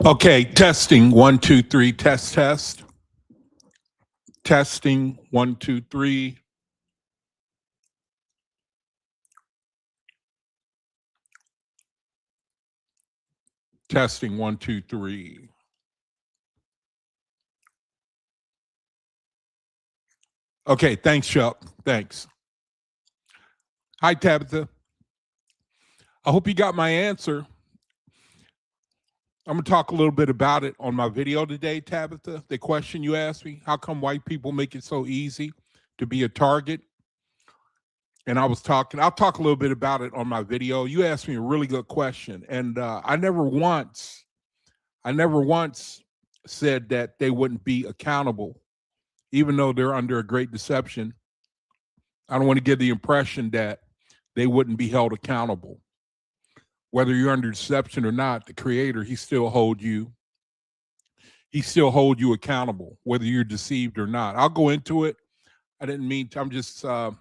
Okay, testing 1, 2, 3, test. Testing 1, 2, 3. Testing 1, 2, 3. Okay, thanks, Chuck. Thanks. Hi, Tabitha. I hope you got my answer. I'm going to talk a little bit about it on my video today, Tabitha. The question you asked me, how come white people make it so easy to be a target? And I'll talk a little bit about it on my video. You asked me a really good question. And I never once said that they wouldn't be accountable, even though they're under a great deception. I don't want to give the impression that they wouldn't be held accountable. Whether you're under deception or not, the Creator, He still hold you accountable, whether you're deceived or not. I'll go into it. I didn't mean to,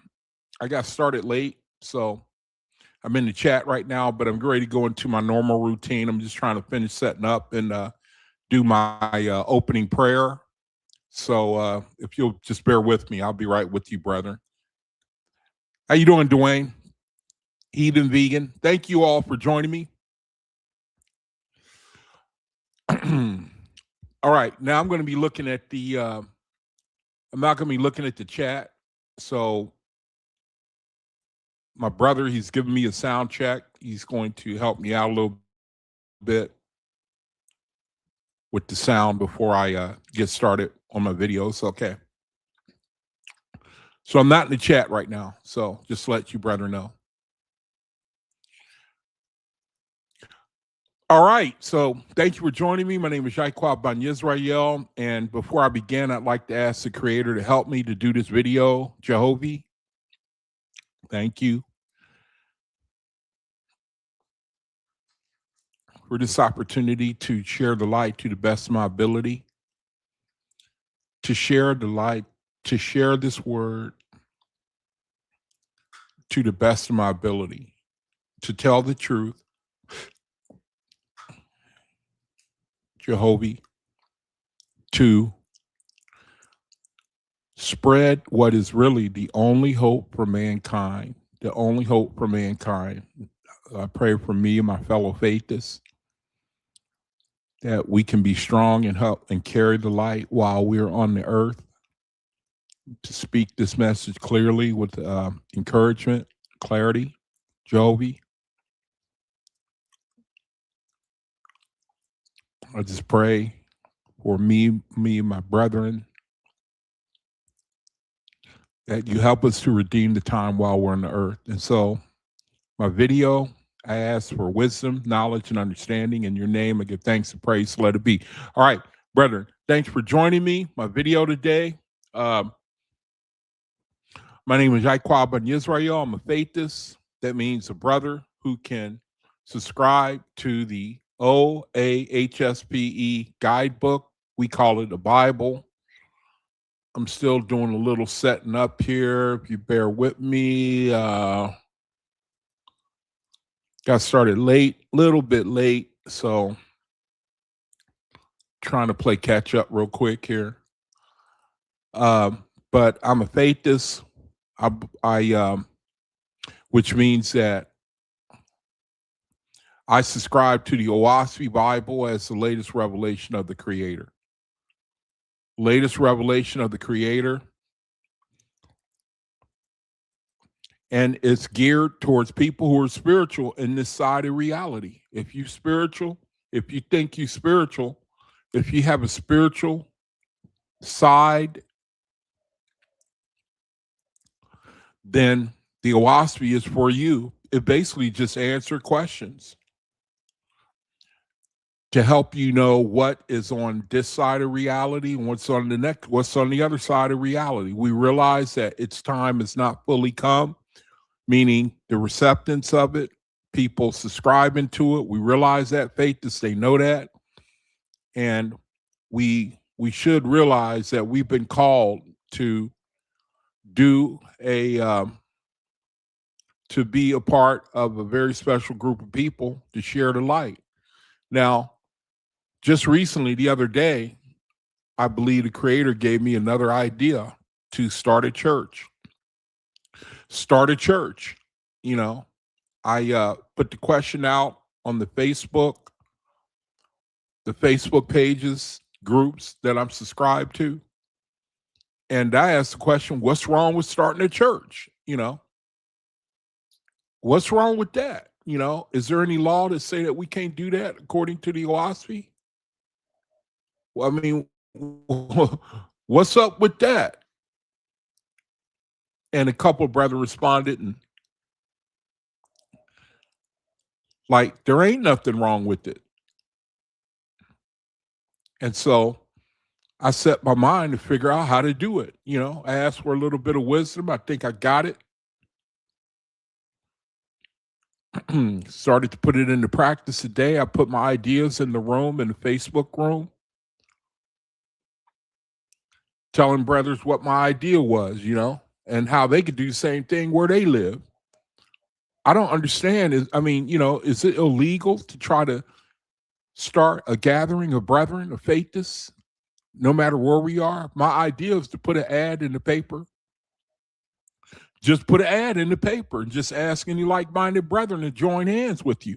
I got started late, so I'm in the chat right now, but I'm ready to go into my normal routine. I'm just trying to finish setting up and do my opening prayer. So if you'll just bear with me, I'll be right with you, brethren. How you doing, Dwayne? Heathen Vegan. Thank you all for joining me. All right, now I'm going to be looking at the, I'm not going to be looking at the chat. So my brother, he's giving me a sound check. He's going to help me out a little bit with the sound before I get started on my videos. Okay. So I'm not in the chat right now. So just to let you brethren know. All right, so thank you for joining me. My name is Jaquab Ben Yisrael, and before I begin, I'd like to ask the Creator to help me to do this video. Jehovah, thank you for this opportunity to share the light to the best of my ability, to share the light, to share this word to the best of my ability, to tell the truth, Jehovah, to spread what is really the only hope for mankind, the only hope for mankind. I pray for me and my fellow faithists that we can be strong and help and carry the light while we're on the earth, to speak this message clearly with encouragement, clarity. Jehovah, I just pray for me and my brethren, that you help us to redeem the time while we're on the earth. And so my video, I ask for wisdom, knowledge, and understanding. In your name, I give thanks and praise. Let it be. All right, brethren, thanks for joining me. My video today. My name is Jaquab Ben Yisrael. I'm a faithist. That means a brother who can subscribe to the OAHSPE guidebook. We call it a Bible. I'm still doing a little setting up here. If you bear with me, got started late, a little bit late, so trying to play catch up real quick here. But I'm a faithist, which means that I subscribe to the OAHSPE Bible as the latest revelation of the Creator. Latest revelation of the Creator. And it's geared towards people who are spiritual in this side of reality. If you're spiritual, if you think you're spiritual, if you have a spiritual side, then the OAHSPE is for you. It basically just answers questions to help you know what is on this side of reality and what's on the other side of reality. We realize that its time has not fully come, meaning the receptance of it, people subscribing to it. We realize that, faiths, they know that. And we should realize that we've been called to do to be a part of a very special group of people to share the light. Now, Just recently, the other day, I believe the Creator gave me another idea to start a church. Start a church. You know, I put the question out on the Facebook pages, groups that I'm subscribed to. And I asked the question, what's wrong with starting a church? What's wrong with that? Is there any law that say that we can't do that according to the OAHSPE? Well, I mean, what's up with that? And a couple of brethren responded, and like, there ain't nothing wrong with it. And so I set my mind to figure out how to do it. I asked for a little bit of wisdom. I think I got it. Started to put it into practice today. I put my ideas in the room, in the Facebook room, telling brothers what my idea was, and how they could do the same thing where they live. I don't understand. Is it illegal to try to start a gathering of brethren, of faithists, no matter where we are? My idea is to put an ad in the paper. Just put an ad in the paper and just ask any like-minded brethren to join hands with you.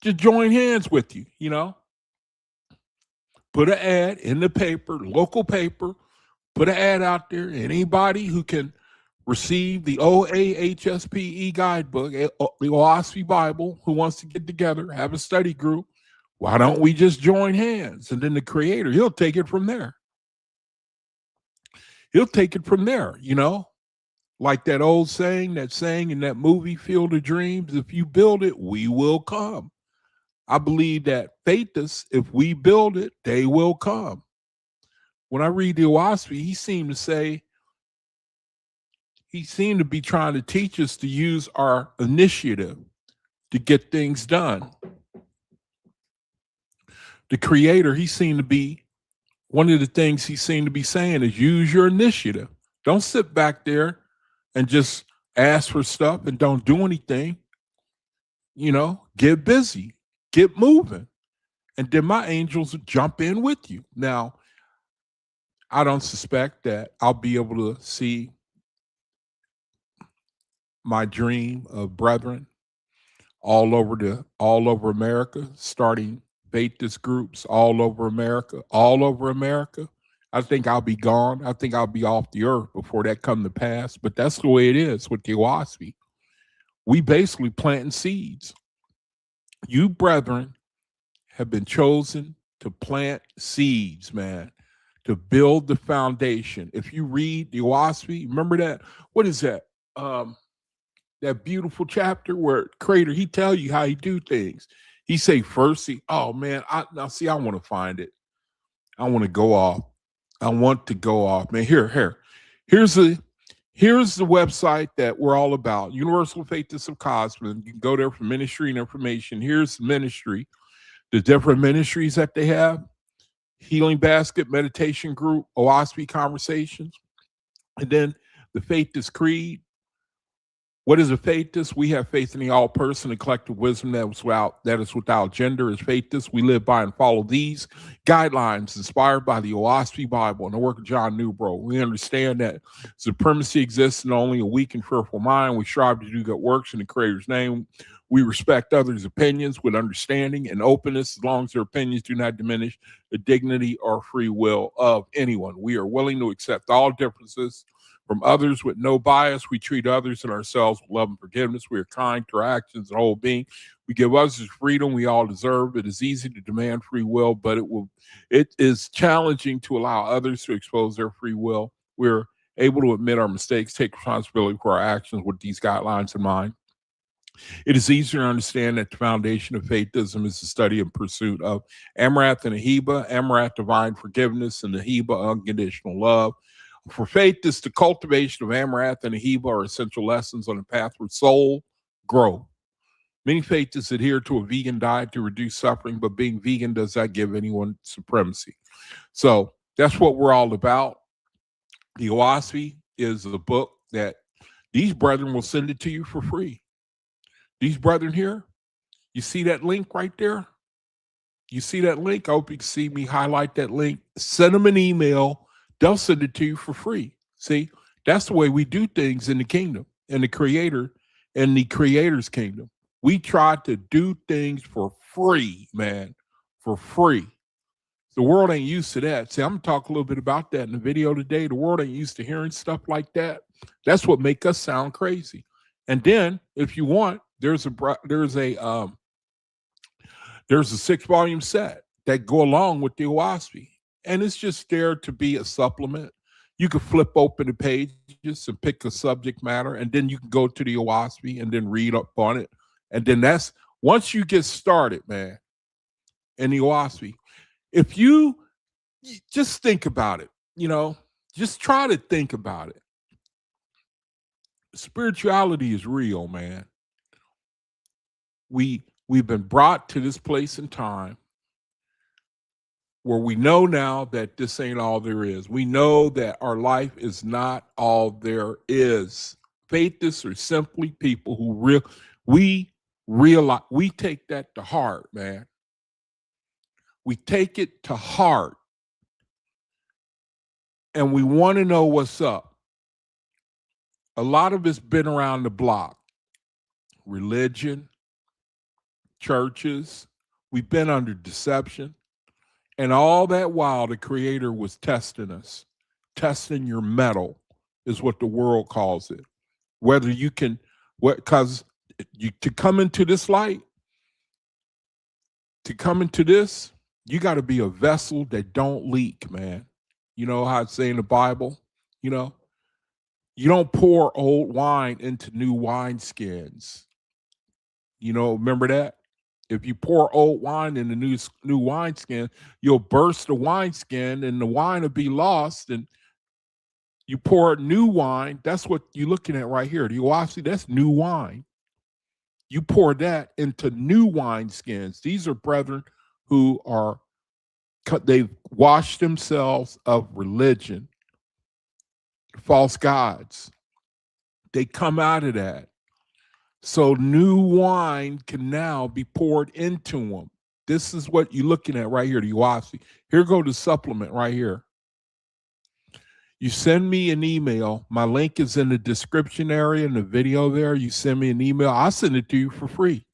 Just join hands with you, Put an ad in the paper, local paper, put an ad out there. Anybody who can receive the OAHSPE guidebook, the OAHSPE Bible, who wants to get together, have a study group, why don't we just join hands? And then the Creator, he'll take it from there. He'll take it from there, like that old saying, in that movie, Field of Dreams, if you build it, we will come. I believe that faithists, if we build it, they will come. When I read the OAHSPE, he seemed to be trying to teach us to use our initiative to get things done. The Creator, one of the things he seemed to be saying is use your initiative. Don't sit back there and just ask for stuff and don't do anything. Get busy, get moving. And then my angels will jump in with you. Now, I don't suspect that I'll be able to see my dream of brethren all over America, starting faithist groups all over America. I think I'll be gone. I think I'll be off the earth before that come to pass. But that's the way it is with the OAHSPE. We basically planting seeds. You brethren have been chosen to plant seeds, man, to build the foundation. If you read the OAHSPE, remember that? What is that? That beautiful chapter where Creator, he tell you how he do things. He say first, I want to find it. I want to go off. Man. Here's the website that we're all about. Universal Faithists of Cosman. You can go there for ministry and information. Here's the ministry, the different ministries that they have: Healing Basket, Meditation Group, OAHSPE Conversations, and then the Faithist Creed. What is a faithist? We have faith in the all-person and collective wisdom that is without gender. As faithists, we live by and follow these guidelines inspired by the OAHSPE Bible and the work of John Newbro. We understand that supremacy exists in only a weak and fearful mind. We strive to do good works in the Creator's name. We respect others' opinions with understanding and openness, as long as their opinions do not diminish the dignity or free will of anyone. We are willing to accept all differences from others with no bias. We treat others and ourselves with love and forgiveness. We are kind to our actions and whole being. We give others the freedom we all deserve. It is easy to demand free will, but it is challenging to allow others to expose their free will. We're able to admit our mistakes, take responsibility for our actions with these guidelines in mind. It is easier to understand that the foundation of faithism is the study and pursuit of Amrath and Ahiba, Amrath, divine forgiveness, and Ahiba, unconditional love. For faithists, the cultivation of Amrath and Ahiba are essential lessons on the path where soul growth. Many faithists adhere to a vegan diet to reduce suffering, but being vegan does not give anyone supremacy. So that's what we're all about. The OAHSPE is a book that these brethren will send it to you for free. These brethren here, You see that link right there? You see that link? I hope you can see me highlight that link. Send them an email. They'll send it to you for free. See, that's the way we do things in the kingdom, in the creator's kingdom. We try to do things for free, man, for free. The world ain't used to that. See, I'm going to talk a little bit about that in the video today. The world ain't used to hearing stuff like that. That's what make us sound crazy. And then, if you want, there's a 6-volume set that go along with the OAHSPE. And it's just there to be a supplement. You can flip open the pages and pick a subject matter, and then you can go to the OAHSPE and then read up on it. And then that's, once you get started, man, in the OAHSPE, if you just think about it, just try to think about it. Spirituality is real, man. We've been brought to this place in time where we know now that this ain't all there is. We know that our life is not all there is. Faithists are simply people who we realize, we take that to heart, man. We take it to heart, and we want to know what's up. A lot of it's been around the block. Religion, churches, we've been under deception. And all that while, the Creator was testing us. Testing your mettle is what the world calls it. Whether you can, because to come into this light, to come into this, you got to be a vessel that don't leak, man. You know how it's saying in the Bible, you don't pour old wine into new wineskins. Remember that? If you pour old wine in the new wineskin, you'll burst the wineskin and the wine will be lost. And you pour new wine. That's what you're looking at right here. The OAHSPE, that's new wine. You pour that into new wineskins. These are brethren who they've washed themselves of religion, false gods. They come out of that. So new wine can now be poured into them. This is what you're looking at right here, the OAHSPE. Here go the supplement right here. You send me an email. My link is in the description area in the video there. You send me an email. I'll send it to you for free.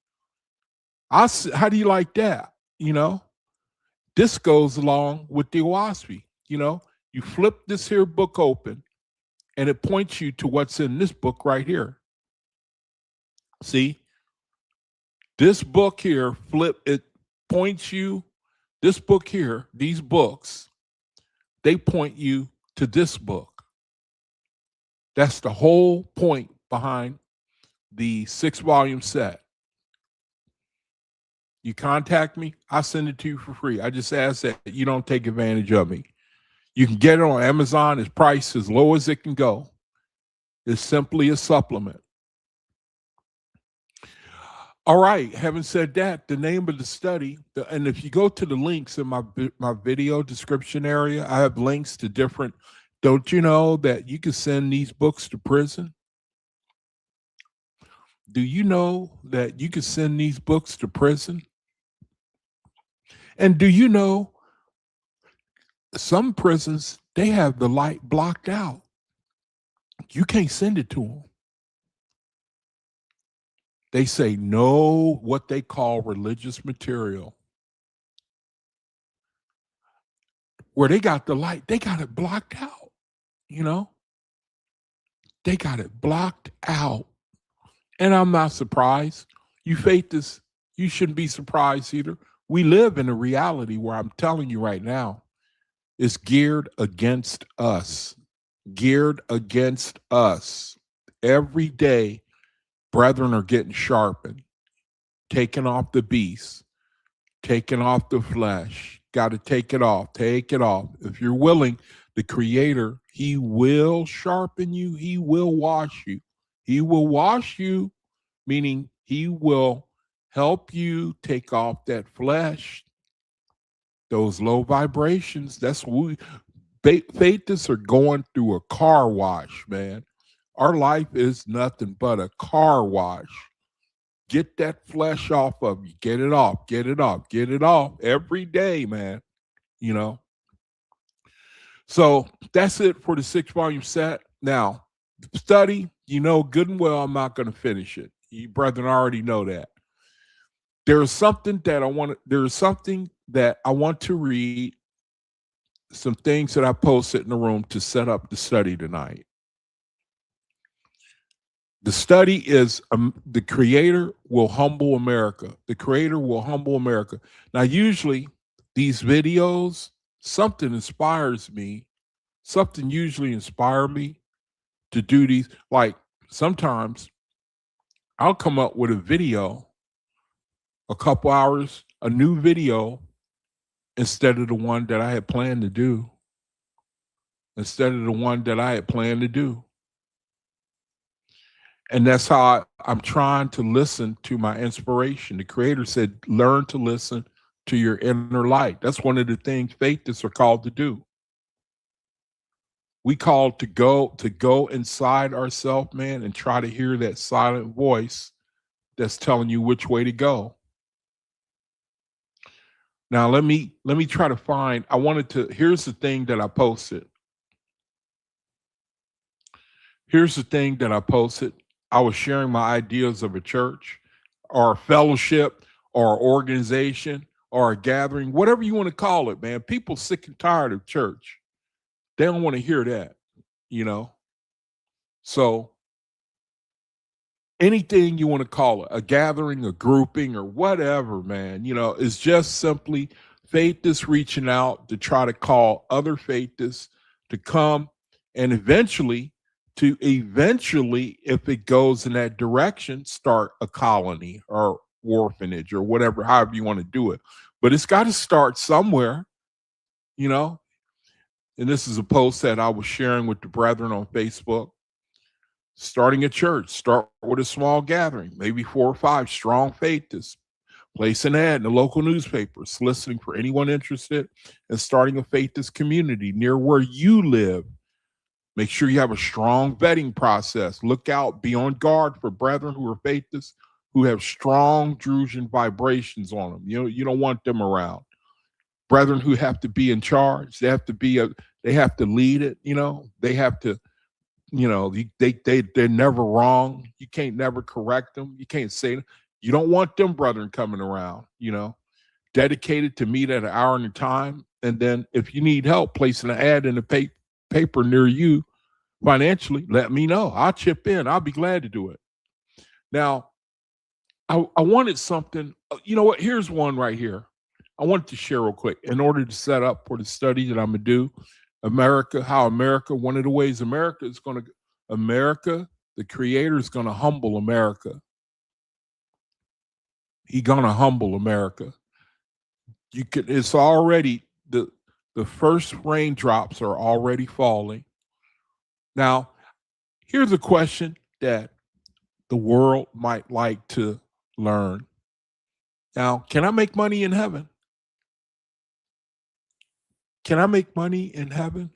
How do you like that? This goes along with the OAHSPE. You flip this here book open, and it points you to what's in this book right here. See, this book here, it points you, this book here, these books, they point you to this book. That's the whole point behind the 6-volume set. You contact me, I'll send it to you for free. I just ask that you don't take advantage of me. You can get it on Amazon. It's priced as low as it can go. It's simply a supplement. All right, having said that, the name of the study, and if you go to the links in my video description area, I have links to different, don't you know that you can send these books to prison? Do you know that you can send these books to prison? And do you know some prisons, they have the light blocked out. You can't send it to them. They say no, what they call religious material. Where they got the light, they got it blocked out, They got it blocked out. And I'm not surprised. You faithists, you shouldn't be surprised either. We live in a reality where I'm telling you right now, it's geared against us. Geared against us. Every day, brethren are getting sharpened, taking off the beast, taking off the flesh. Got to take it off. Take it off. If you're willing, the Creator, He will sharpen you. He will wash you. He will wash you, meaning He will help you take off that flesh, those low vibrations. That's what faithists are going through a car wash, man. Our life is nothing but a car wash. Get that flesh off of you. Get it off. Get it off. Get it off every day, man. You know. So that's it for the 6-volume set. Now, study, you know good and well I'm not going to finish it. You brethren already know that. There's something that I want to read, some things that I posted in the room to set up the study tonight. The study is the Creator will humble America. The Creator will humble America. Now, usually these videos, something inspires me. Something usually inspires me to do these. Like sometimes I'll come up with a video, a couple hours, a new video, instead of the one that I had planned to do. And that's how I'm trying to listen to my inspiration. The Creator said, learn to listen to your inner light. That's one of the things faithists are called to do. We called to go inside ourselves, man, and try to hear that silent voice that's telling you which way to go. Now, let me try to find, here's the thing that I posted. I was sharing my ideas of a church or a fellowship or organization or a gathering, whatever you want to call it, man. People sick and tired of church. They don't want to hear that, you know? So anything you want to call it, a gathering, a grouping, or whatever, man, you know, it's just simply faithists reaching out to try to call other faithists to come and eventually, if it goes in that direction, start a colony or orphanage or whatever, however you want to do it. But it's got to start somewhere, you know? And this is a post that I was sharing with the brethren on Facebook. Starting a church, start with a small gathering, maybe 4 or 5 strong faithists. Place an ad in the local newspaper, soliciting for anyone interested in starting a faithist community near where you live. Make sure you have a strong vetting process. Look out, be on guard for brethren who are faithists, who have strong Drusian vibrations on them. You don't want them around. Brethren who have to be in charge. They have to lead it. They have to. They're never wrong. You can't never correct them. You can't say them. You don't want them brethren coming around, dedicated to meet at an hour and a time. And then if you need help placing an ad in the paper near you financially, let me know. I'll chip in. I'll be glad to do it. Now, I wanted something, you know what? Here's one right here. I wanted to share real quick in order to set up for the study that I'm going to do. One of the ways the Creator is going to humble America. He's going to humble America. It's already, the first raindrops are already falling. Now, here's a question that the world might like to learn. Now, can I make money in heaven? Can I make money in heaven?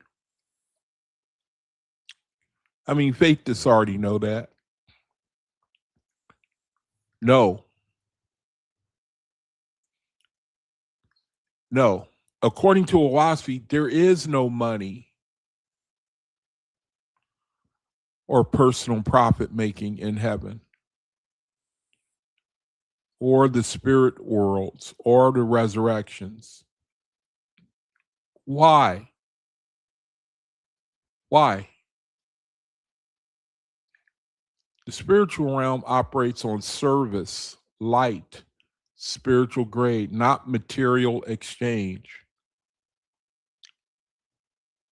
I mean, faithists already know that. No. According to OAHSPE, there is no money or personal profit making in heaven, or the spirit worlds, or the resurrections. Why? The spiritual realm operates on service, light, spiritual grade, not material exchange.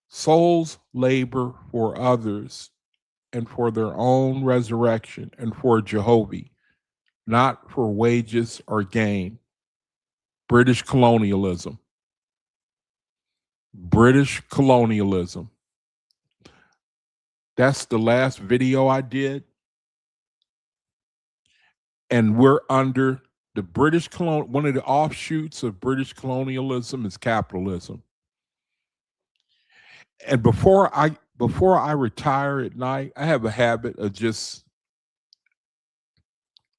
Souls labor for others and for their own resurrection and for Jehovah, not for wages or gain. British colonialism. That's the last video I did. And we're under the British one of the offshoots of British colonialism is capitalism. And before I retire at night, I have a habit of just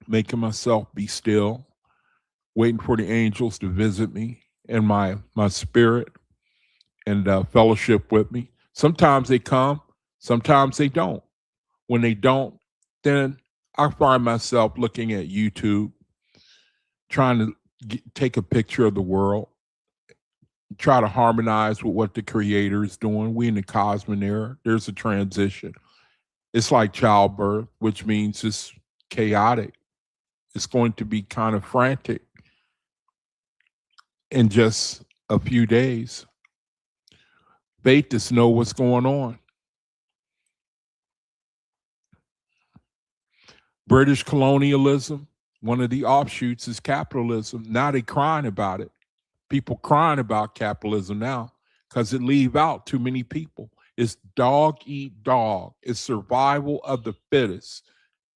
making myself be still, waiting for the angels to visit me and my spirit and fellowship with me. Sometimes they come, sometimes they don't. When they don't, then I find myself looking at YouTube, trying to take a picture of the world, try to harmonize with what the creator is doing. We in the cosmic era, there's a transition. It's like childbirth, which means it's chaotic. It's going to be kind of frantic in just a few days. Faithists know what's going on. British colonialism, one of the offshoots is capitalism. Now they're crying about it. People crying about capitalism now because it leave out too many people. It's dog eat dog. It's survival of the fittest.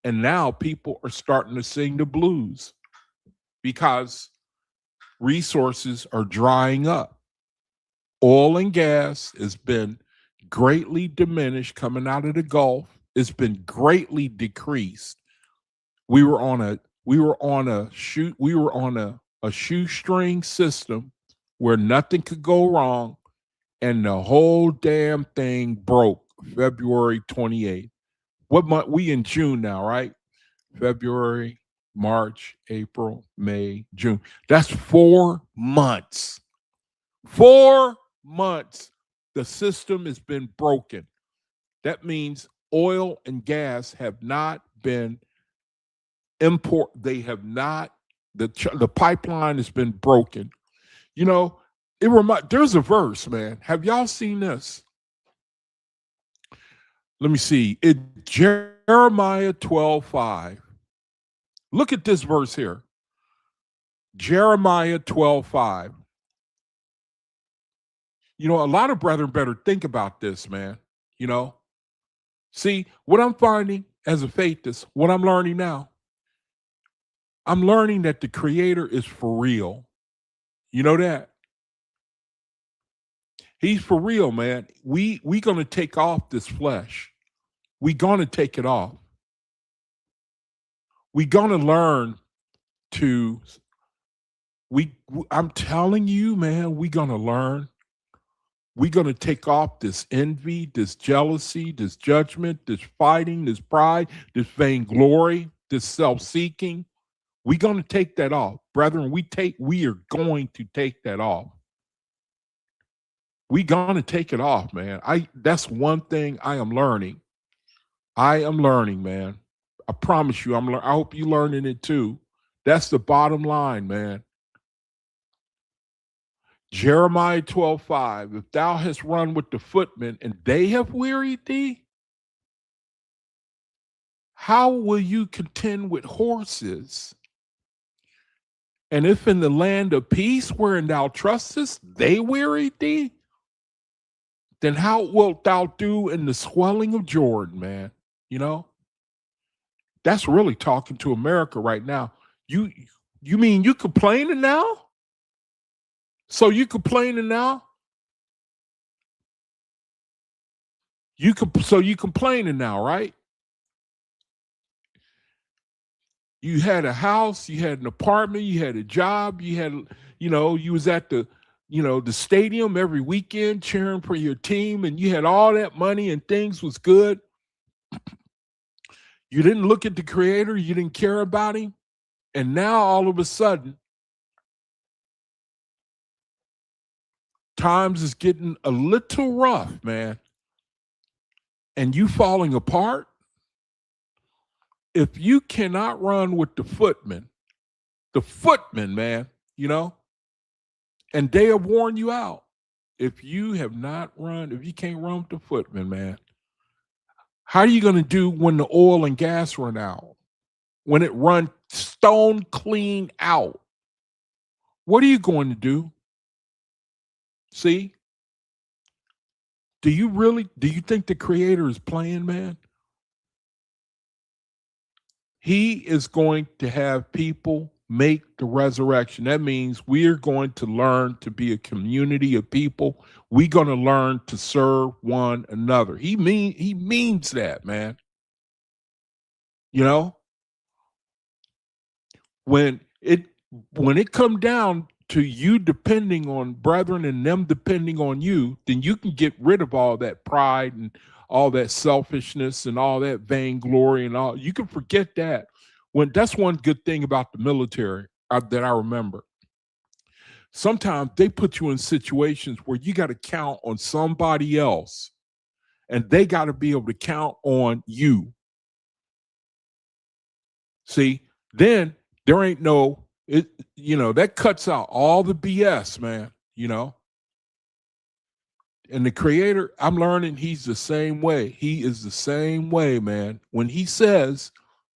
And now people are starting to sing the blues because resources are drying up. Oil and gas has been greatly diminished coming out of the Gulf. It's been greatly decreased. We were on a shoestring system where nothing could go wrong, and the whole damn thing broke February 28th. What month? We in June now, right? February, March, April, May, June. That's 4 months. 4 months. The system has been broken. That means oil and gas have not been they have not, the pipeline has been broken. You know, there's a verse, man. Have y'all seen this? Let me see. Jeremiah 12:5. Look at this verse here. Jeremiah 12:5. You know, a lot of brethren better think about this, man. You know, see, what I'm finding as a faithist, what I'm learning now, I'm learning that the creator is for real. You know that? He's for real, man. We gonna take off this flesh. We gonna take it off. We gonna learn to, I'm telling you, man, we gonna learn. We gonna take off this envy, this jealousy, this judgment, this fighting, this pride, this vainglory, this self-seeking. We gonna take that off. Brethren, we are going to take that off. We gonna take it off, man. That's one thing I am learning. I am learning, man. I promise you, I hope you learning it too. That's the bottom line, man. Jeremiah 12:5. If thou hast run with the footmen and they have wearied thee, how will you contend with horses? And if in the land of peace wherein thou trustest, they wearied thee, then how wilt thou do in the swelling of Jordan, man? You know, that's really talking to America right now. You mean you complaining now? So you complaining now? So you complaining now, right? You had a house, you had an apartment, you had a job, you had, you was at the stadium every weekend cheering for your team, and you had all that money and things was good. You didn't look at the creator, you didn't care about him. And now all of a sudden, times is getting a little rough, man. And you falling apart. If you cannot run with the footmen, man, and they have worn you out. If you have not run, if you can't run with the footmen, man, how are you going to do when the oil and gas run out? When it run stone clean out? What are you going to do? See? Do you think the creator is playing, man? He is going to have people make the resurrection. That means we're going to learn to be a community of people. We're going to learn to serve one another. He means that, man. when it come down to you depending on brethren and them depending on you, then you can get rid of all that pride and all that selfishness and all that vainglory and all. You can forget that. When that's one good thing about the military that I remember. Sometimes they put you in situations where you got to count on somebody else, and they got to be able to count on you. See, then there ain't no, that cuts out all the BS, man, And the Creator, I'm learning he's the same way. He is the same way, man. When he says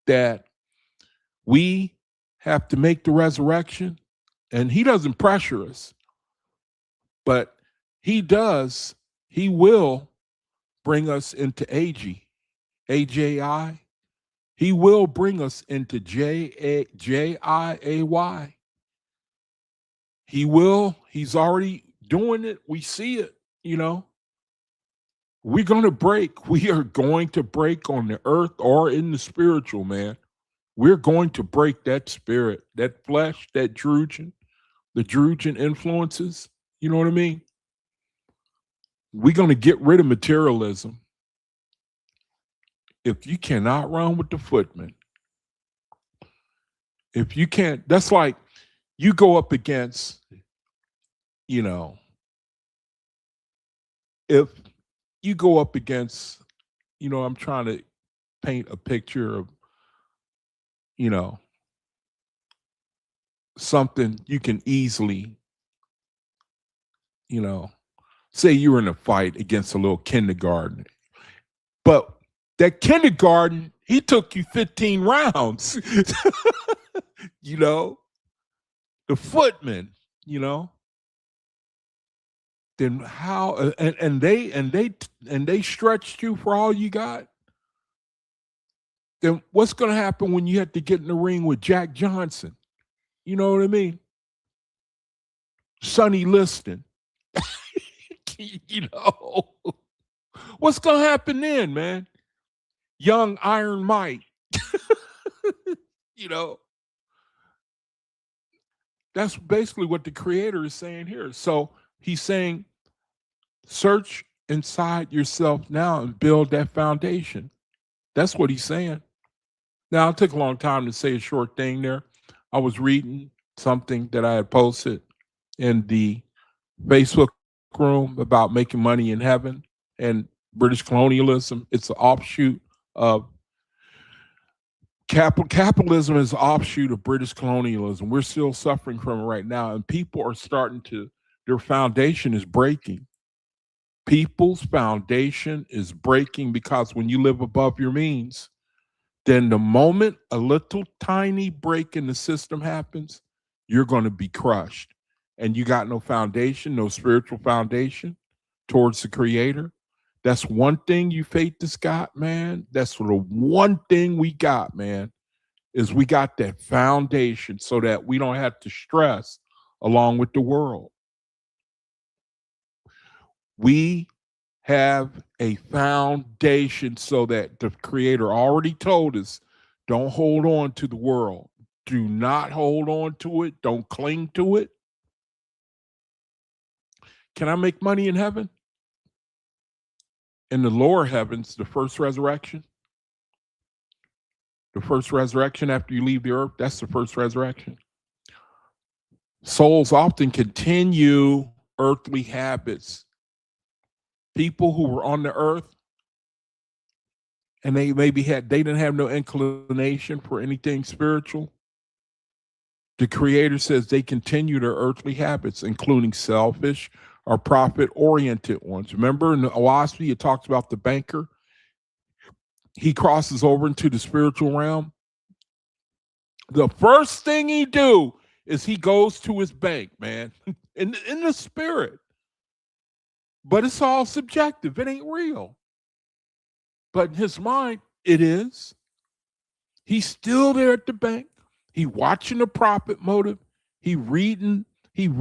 that we have to make the resurrection, and he doesn't pressure us, but he will bring us into AJI. He will bring us into JIAY. He will. He's already doing it. We see it, We're going to break. We are going to break on the earth or in the spiritual, man. We're going to break that spirit, that flesh, the Drugian influences. You know what I mean? We're going to get rid of materialism. If you cannot run with the footmen, if you can't, that's like you go up against, if you go up against, I'm trying to paint a picture of, something you can easily, say you're in a fight against a little kindergarten, but that kindergarten, he took you 15 rounds, the footman, then how, and they stretched you for all you got. Then what's going to happen when you have to get in the ring with Jack Johnson? You know what I mean? Sonny Liston. What's going to happen then, man? Young Iron Mike. That's basically what the Creator is saying here. So he's saying, search inside yourself now and build that foundation. That's what he's saying. Now, it took a long time to say a short thing there. I was reading something that I had posted in the Facebook room about making money in heaven and British colonialism. It's an offshoot of capitalism is an offshoot of British colonialism. We're still suffering from it right now, and people are starting to, their foundation is breaking. People's foundation is breaking because when you live above your means, then the moment a little tiny break in the system happens, you're going to be crushed. And you got no foundation, no spiritual foundation towards the Creator. That's one thing you faith has got, man. That's the one thing we got, man, is we got that foundation so that we don't have to stress along with the world. We have a foundation so that the Creator already told us, don't hold on to the world. Do not hold on to it. Don't cling to it. Can I make money in heaven? In the lower heavens, the first resurrection. The first resurrection after you leave the earth, that's the first resurrection. Souls often continue earthly habits. People who were on the earth and they didn't have no inclination for anything spiritual. The Creator says they continue their earthly habits, including selfish or profit-oriented ones. Remember in the OAHSPE, it talks about the banker. He crosses over into the spiritual realm. The first thing he do is he goes to his bank, man, in the spirit. But it's all subjective. It ain't real. But in his mind, it is. He's still there at the bank. He watching the profit motive. He reading the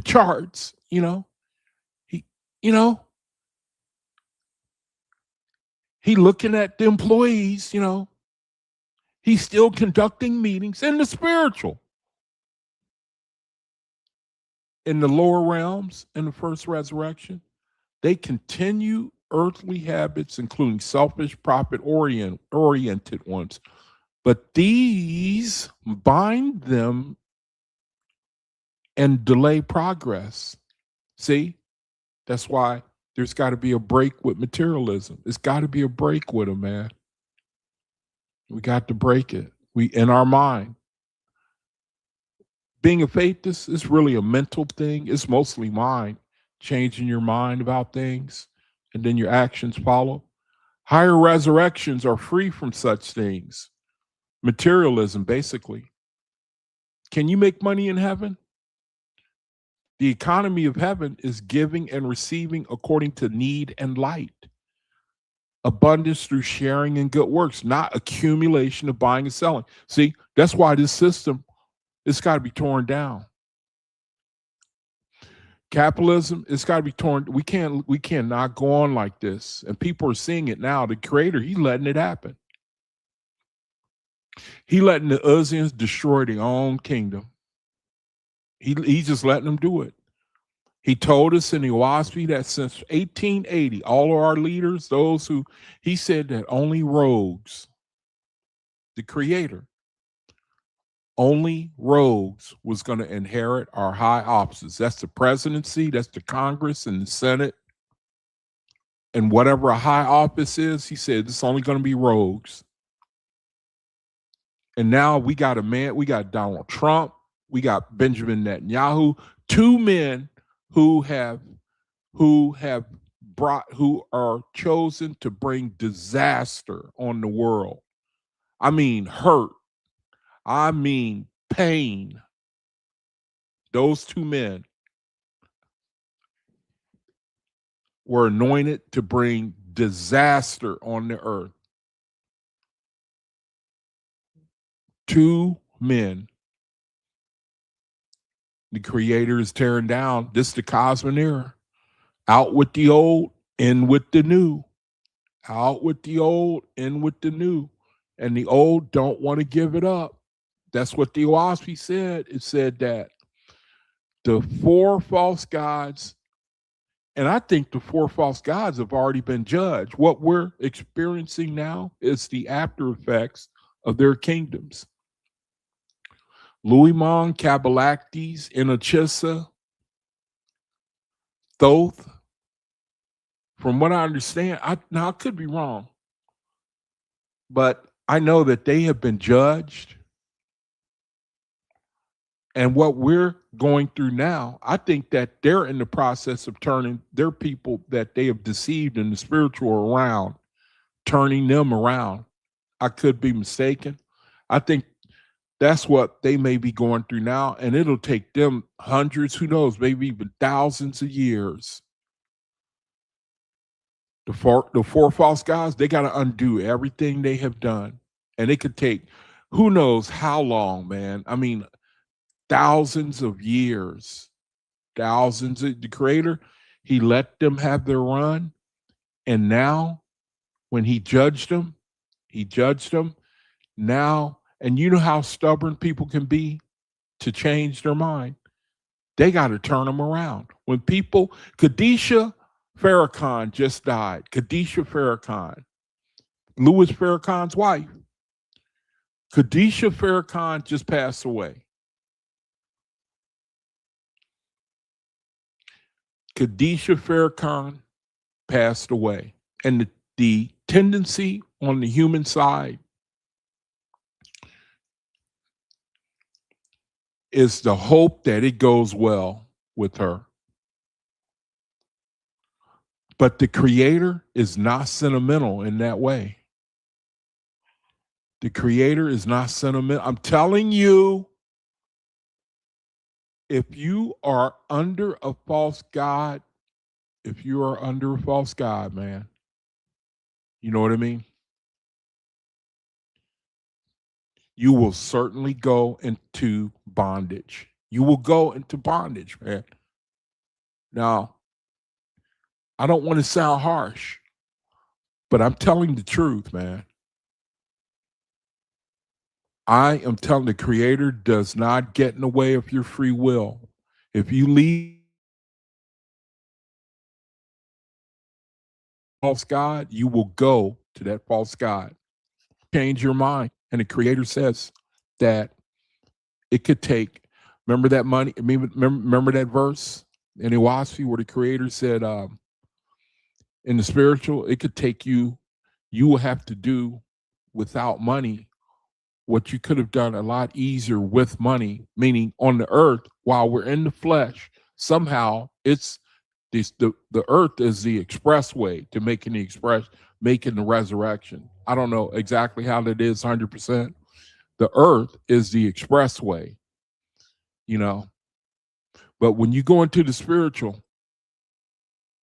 charts, He looking at the employees, He's still conducting meetings in the spiritual, in the lower realms, in the first resurrection. They continue earthly habits, including selfish, profit-oriented ones. But these bind them and delay progress. See, that's why there's got to be a break with materialism. It's got to be a break with them, man. We got to break it. We in our mind. Being a faithist is really a mental thing. It's mostly mind, changing your mind about things, and then your actions follow. Higher resurrections are free from such things. Materialism, basically. Can you make money in heaven? The economy of heaven is giving and receiving according to need and light. Abundance through sharing and good works, not accumulation of buying and selling. See, that's why this system, it's got to be torn down. Capitalism, it's got to be torn. We cannot go on like this. And people are seeing it now. The creator, he's letting it happen. He letting the Uzians destroy their own kingdom. He's just letting them do it. He told us in the OAHSPE that since 1880, all of our leaders, he said that only rogues, the creator, only rogues was going to inherit our high offices. That's the presidency, that's the Congress and the Senate. And whatever a high office is, he said, it's only going to be rogues. And now we got Donald Trump, we got Benjamin Netanyahu, two men who are chosen to bring disaster on the world. I mean hurt. I mean pain. Those two men were anointed to bring disaster on the earth. Two men. The creator is tearing down. This is the cosmic era. Out with the old, in with the new. Out with the old, in with the new. And the old don't want to give it up. That's what the OAHSPE said. It said that the four false gods, and I think the four false gods have already been judged. What we're experiencing now is the after effects of their kingdoms. Luimon, Kabalactes, Inachissa, Thoth. From what I understand, I could be wrong, but I know that they have been judged. And what we're going through now, I think that they're in the process of turning their people that they have deceived in the spiritual around, turning them around. I could be mistaken. I think that's what they may be going through now, and it'll take them hundreds, who knows, maybe even thousands of years. The four false gods, they got to undo everything they have done, and it could take who knows how long, man. I mean, thousands of years. Thousands of the creator, he let them have their run, and now when he judged them now. And you know how stubborn people can be to change their mind. They got to turn them around. When people, Khadijah Farrakhan just died. Khadijah Farrakhan, Louis Farrakhan's wife. Khadijah Farrakhan just passed away. Khadijah Farrakhan passed away. And the tendency on the human side is the hope that it goes well with her. But the creator is not sentimental in that way. The creator is not sentimental. I'm telling you, if you are under a false god, man, you know what I mean? You will certainly go into bondage. You will go into bondage, man. Now, I don't want to sound harsh, but I'm telling the truth, man. I am telling the Creator does not get in the way of your free will. If you leave false God, you will go to that false God. Change your mind. And the Creator says that it could take, remember that money, remember that verse in OAHSPE where the Creator said, in the spiritual, it could take you will have to do without money what you could have done a lot easier with money, meaning on the earth while we're in the flesh. Somehow it's the earth is the expressway to making the resurrection. I don't know exactly how that is 100%. The earth is the expressway, you know. But when you go into the spiritual,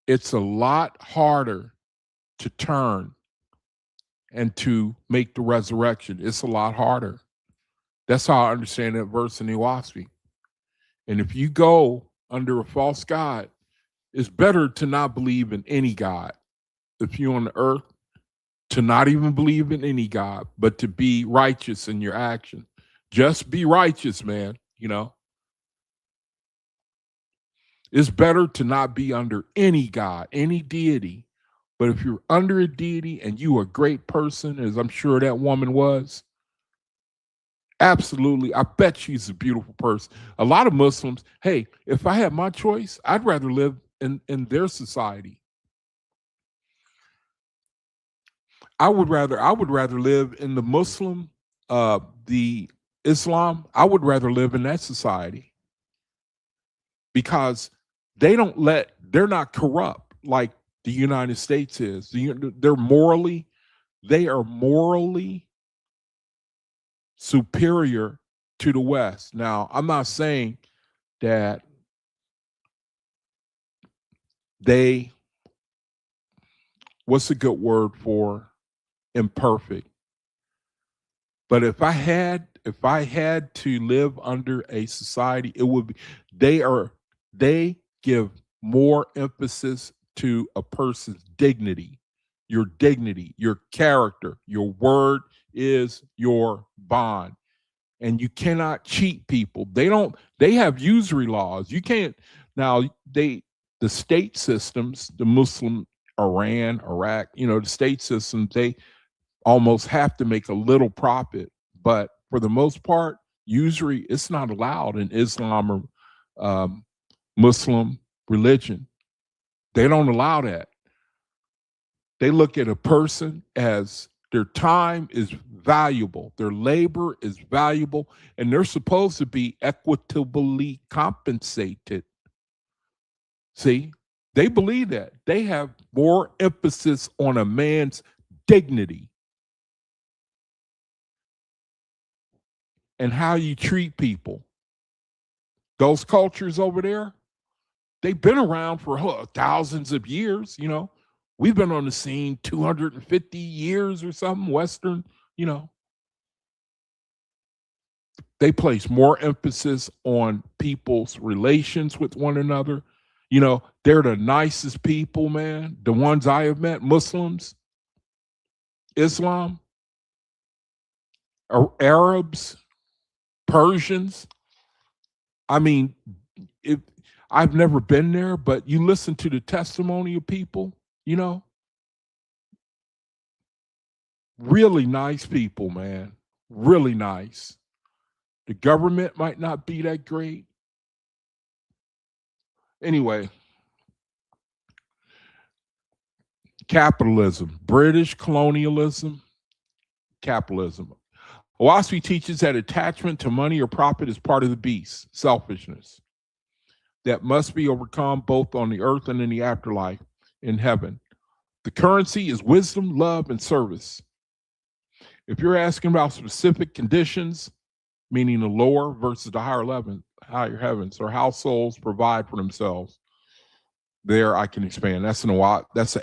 it's a lot harder to turn and to make the resurrection. It's a lot harder. That's how I understand that verse in the OAHSPE. And if you go under a false God, it's better to not believe in any God. If you're on the earth, to not even believe in any God, but to be righteous in your action. Just be righteous, man. You know, it's better to not be under any God, any deity. But if you're under a deity and you are a great person, as I'm sure that woman was, absolutely. I bet she's a beautiful person. A lot of Muslims, hey, if I had my choice, I'd rather live in their society. I would rather live in the Muslim, the Islam. I would rather live in that society because they're not corrupt like the United States is. They are morally superior to the West. Now, I'm not saying that what's a good word for imperfect? But if I had to live under a society, it would be they give more emphasis to a person's dignity, your character. Your word is your bond. And you cannot cheat people. They have usury laws. You can't now the state systems, the Muslim Iran, Iraq, the state systems, they almost have to make a little profit. But for the most part, usury, it's not allowed in Islam or Muslim religion. They don't allow that. They look at a person as their time is valuable, their labor is valuable, and they're supposed to be equitably compensated. See, they believe that. They have more emphasis on a man's dignity and how you treat people. Those cultures over there, they've been around for thousands of years. We've been on the scene 250 years or something. Western, they place more emphasis on people's relations with one another. They're the nicest people, man. The ones I have met, Muslims, Islam, Arabs, Persians. I mean, I've never been there, but you listen to the testimony of people, really nice people, man. Really nice. The government might not be that great. Anyway, capitalism, British colonialism, capitalism. OAHSPE teaches that attachment to money or profit is part of the beast, selfishness, that must be overcome both on the earth and in the afterlife, in heaven. The currency is wisdom, love, and service. If you're asking about specific conditions, meaning the lower versus the higher heavens, or how souls provide for themselves, there I can expand. That's an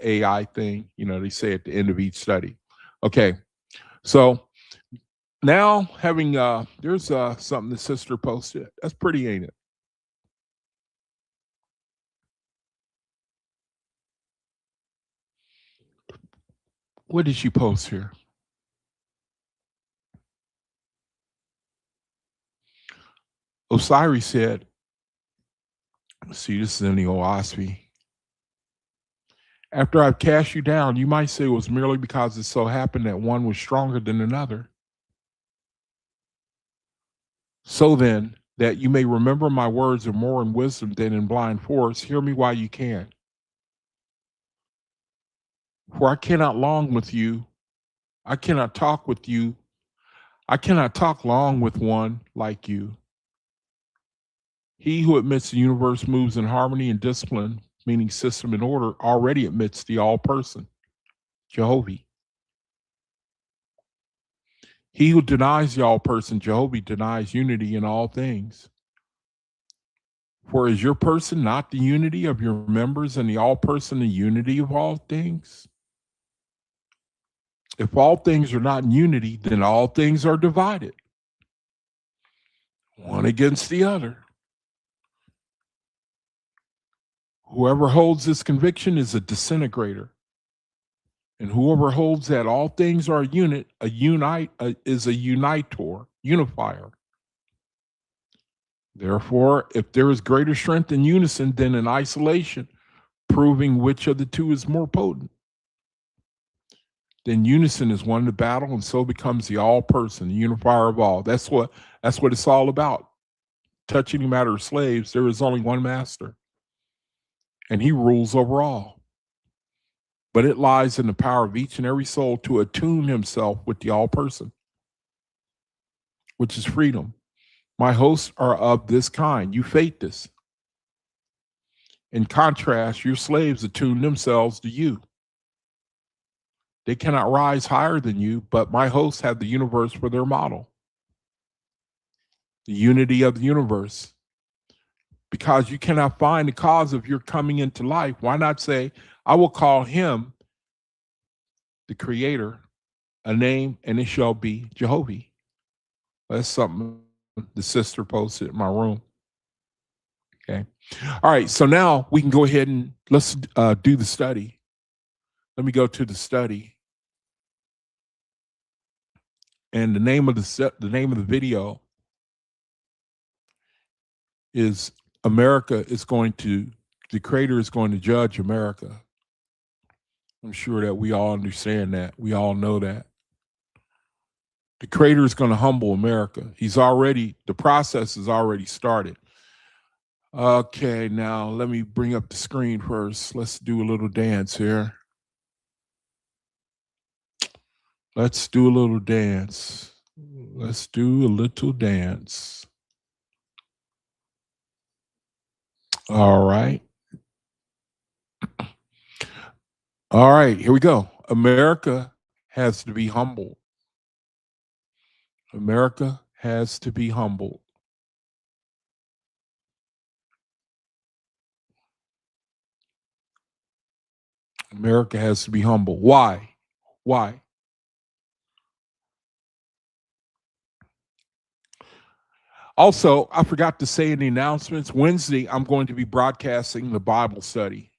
AI thing. They say at the end of each study. Okay, so now having there's something the sister posted. That's pretty, ain't it? What did she post here? Osiris said, see, this is in the OAHSPE. After I've cast you down, you might say it was merely because it so happened that one was stronger than another. So then, that you may remember my words are more in wisdom than in blind force, hear me while you can. For I cannot long with you, I cannot talk with you, I cannot talk long with one like you. He who admits the universe moves in harmony and discipline, meaning system and order, already admits the all-person, Jehovah. He who denies the all-person, Jehovah, denies unity in all things. For is your person not the unity of your members, and the all-person the unity of all things? If all things are not in unity, then all things are divided, one against the other. Whoever holds this conviction is a disintegrator. And whoever holds that all things are a unit, is a unifier. Therefore, if there is greater strength in unison than in isolation, proving which of the two is more potent, then unison is won the battle, and so becomes the all-person, the unifier of all. That's what it's all about. Touching the matter of slaves, there is only one master, and he rules over all. But it lies in the power of each and every soul to attune himself with the all-person, which is freedom. My hosts are of this kind. You fate this. In contrast, your slaves attune themselves to you. They cannot rise higher than you, but my hosts have the universe for their model. The unity of the universe. Because you cannot find the cause of your coming into life, why not say, I will call him, the creator, a name, and it shall be Jehovah. That's something the sister posted in my room. Okay. All right. So now we can go ahead and let's do the study. Let me go to the study. And the name of the video is America is going to, the creator is going to judge America. I'm sure that we all understand that. We all know that. The creator is going to humble America. The process has already started. Okay, now let me bring up the screen first. Let's do a little dance here. Let's do a little dance. Let's do a little dance. All right. All right, here we go. America has to be humbled. America has to be humbled. America has to be humble. Why? Why? Also, I forgot to say in the announcements, Wednesday, I'm going to be broadcasting the Bible study.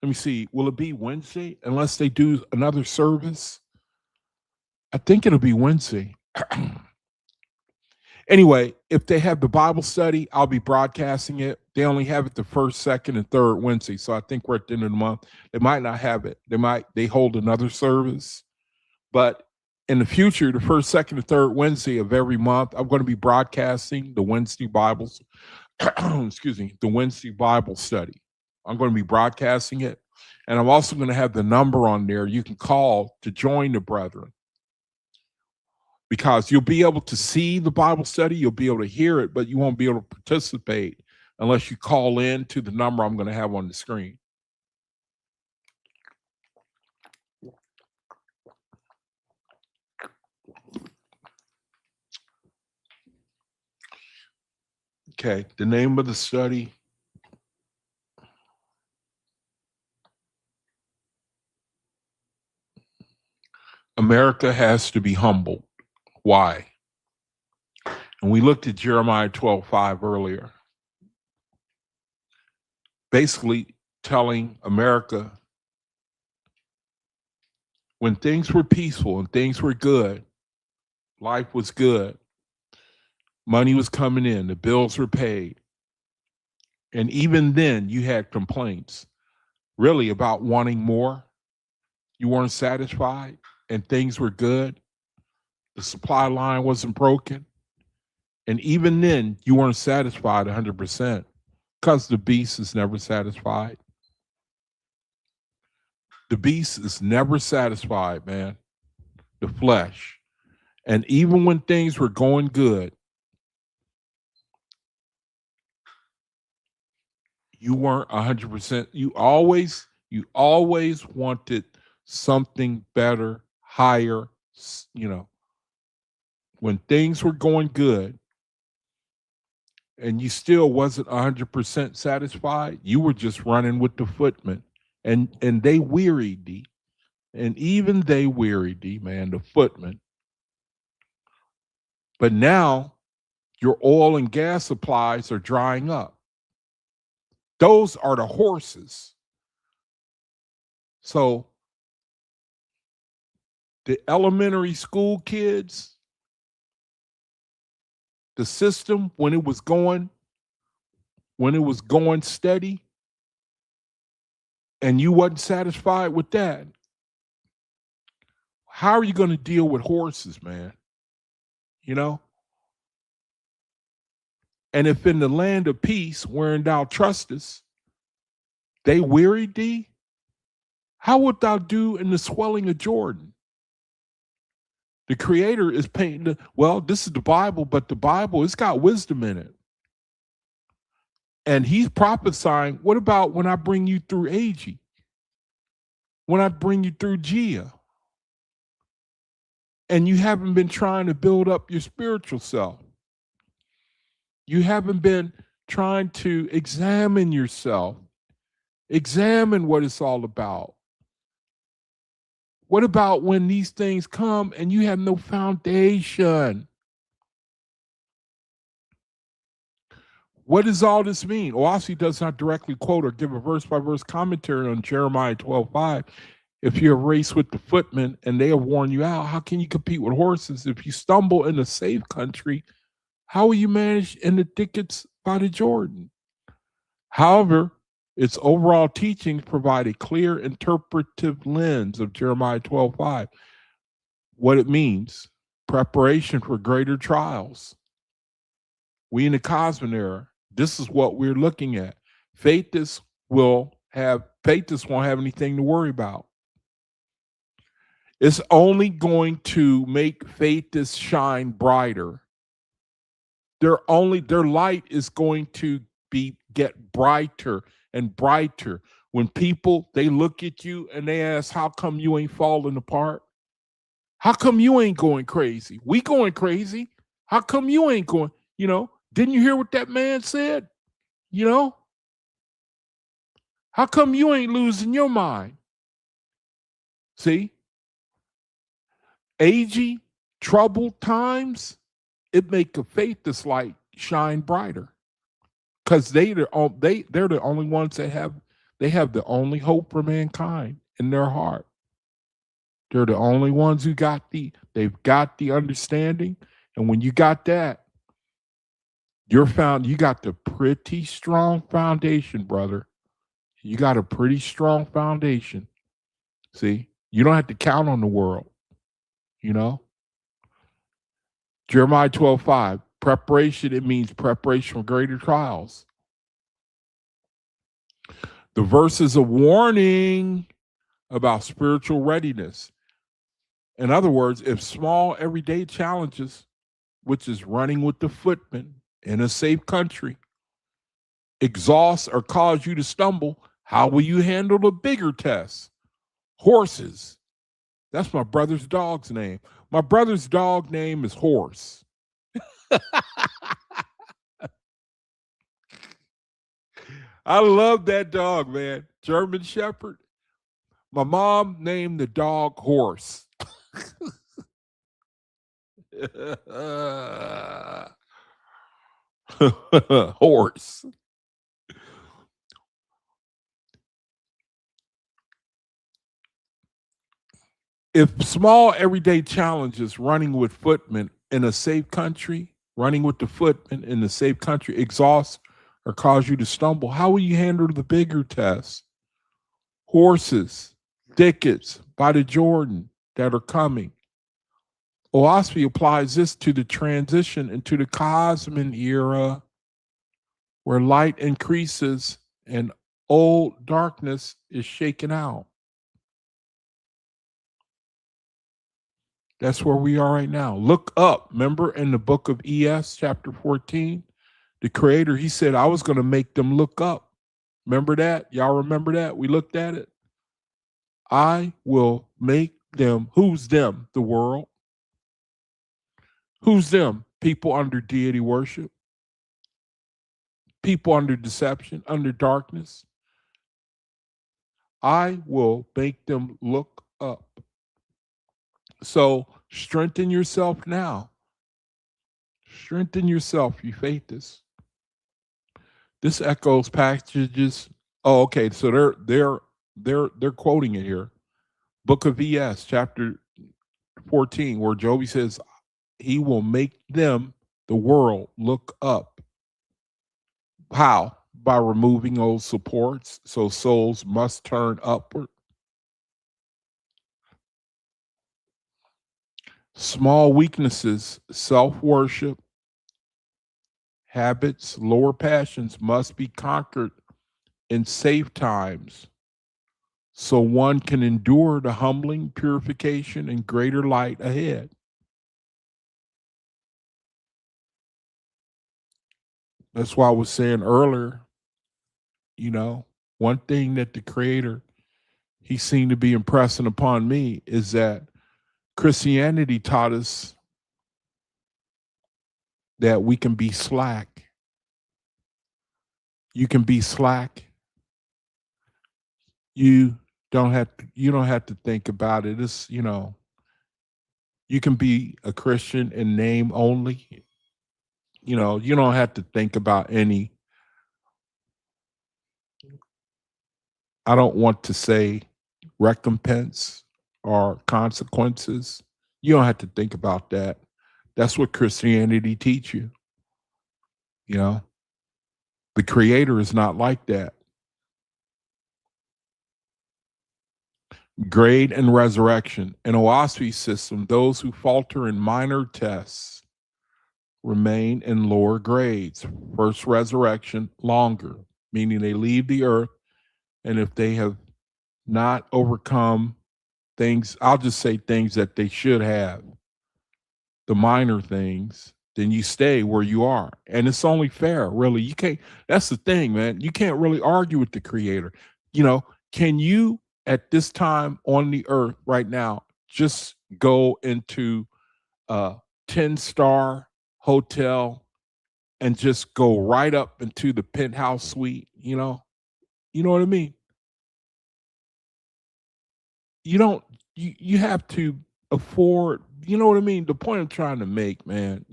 Let me see. Will it be Wednesday unless they do another service? I think it'll be Wednesday. Anyway, if they have the Bible study, I'll be broadcasting it. They only have it the first, second, and third Wednesday. So I think we're at the end of the month. They might not have it. They hold another service. But in the future, the first, second, and third Wednesday of every month, I'm going to be broadcasting the Wednesday Bibles. The Wednesday Bible study. I'm going to be broadcasting it. And I'm also going to have the number on there you can call to join the brethren. Because you'll be able to see the Bible study, you'll be able to hear it, but you won't be able to participate unless you call in to the number I'm going to have on the screen. Okay, the name of the study. America has to be humbled. Why? And we looked at Jeremiah 12:5 earlier. Basically telling America when things were peaceful and things were good, life was good, Money was coming in, the bills were paid. And even then, you had complaints really about wanting more. You weren't satisfied, and things were good. The supply line wasn't broken. And even then, you weren't satisfied 100% because the beast is never satisfied. The beast is never satisfied, man. The flesh. And even when things were going good, you weren't 100%. You always wanted something better, higher, when things were going good and you still wasn't 100% satisfied, you were just running with the footmen. And they wearied thee. And even they wearied thee, man, the footmen. But now your oil and gas supplies are drying up. Those are the horses. So the elementary school kids, the system, when it was going steady, and you wasn't satisfied with that, how are you going to deal with horses, man? You know? And if in the land of peace, wherein thou trustest, they wearied thee, how wilt thou do in the swelling of Jordan? The Creator is painting, this is the Bible, but the Bible, it's got wisdom in it. And he's prophesying, what about when I bring you through Ag? When I bring you through Gia? And you haven't been trying to build up your spiritual self. You haven't been trying to examine yourself. Examine what it's all about. What about when these things come and you have no foundation? What does all this mean? OAHSPE does not directly quote or give a verse-by-verse commentary on Jeremiah 12:5. If you're raced with the footmen and they have worn you out, how can you compete with horses? If you stumble in a safe country, how will you manage in the thickets by the Jordan? However, its overall teachings provide a clear interpretive lens of Jeremiah 12:5. What it means, preparation for greater trials. We in the Cosmic era, this is what we're looking at. Faithists won't have anything to worry about. It's only going to make faithists shine brighter. Their light is going to get brighter and brighter. When people, they look at you and they ask, how come you ain't falling apart? How come you ain't going crazy? We going crazy. How come you ain't going, didn't you hear what that man said? How come you ain't losing your mind? See? Agey, troubled times, it make a faithless light shine brighter. Because they're the only ones that have the only hope for mankind in their heart. They're the only ones who they've got the understanding. And when you got that, you got the pretty strong foundation, brother. You got a pretty strong foundation. See, you don't have to count on the world, Jeremiah 12:5, preparation, it means preparation for greater trials. The verse is a warning about spiritual readiness. In other words, if small everyday challenges, which is running with the footmen in a safe country, exhaust or cause you to stumble, how will you handle the bigger tests? Horses. That's my brother's dog's name. My brother's dog name is Horse. I love that dog, man. German Shepherd. My mom named the dog Horse. Horse. If small everyday challenges running with footmen in a safe country running with the foot in the safe country exhausts or cause you to stumble, how will you handle the bigger tests? Horses, thickets by the Jordan that are coming. OAHSPE applies this to the transition into the cosmic era where light increases and old darkness is shaken out. That's where we are right now. Look up. Remember in the book of ES, chapter 14, the creator, he said, I was going to make them look up. Remember that? Y'all remember that? We looked at it. I will make them. Who's them? The world. Who's them? People under deity worship. People under deception, under darkness. I will make them look up. So strengthen yourself now. Strengthen yourself, you faithists. This echoes passages. Oh, okay. So they're quoting it here. Book of ES, chapter 14, where Joby says, he will make them, the world, look up. How? By removing old supports, so souls must turn upward. Small weaknesses, self-worship, habits, lower passions must be conquered in safe times so one can endure the humbling purification and greater light ahead. That's why I was saying earlier, one thing that the creator, he seemed to be impressing upon me is that Christianity taught us that we can be slack. You can be slack. You don't have to think about it. It's, you can be a Christian in name only. You don't have to think about any, I don't want to say recompense or consequences. You don't have to think about that. That's what Christianity teach you. The creator is not like that. Grade and resurrection. In OAHSPE system, those who falter in minor tests remain in lower grades. First resurrection, longer, meaning they leave the earth, and if they have not overcome things, I'll just say things that they should have, the minor things, then you stay where you are. And it's only fair, really. You can't, that's the thing, man. You can't really argue with the creator. Can you at this time on the earth right now just go into a 10-star hotel and just go right up into the penthouse suite? You know what I mean? You have to afford, you know what I mean? The point I'm trying to make, man,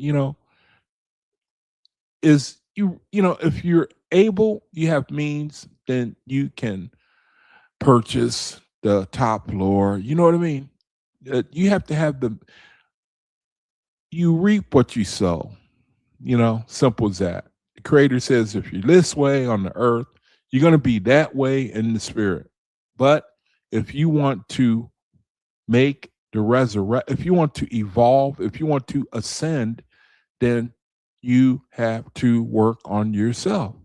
is if you're able, you have means, then you can purchase the top floor. You know what I mean? You have to have you reap what you sow. Simple as that. The creator says, if you're this way on the earth, you're going to be that way in the spirit. But if you want to make the if you want to evolve, if you want to ascend, then you have to work on yourself.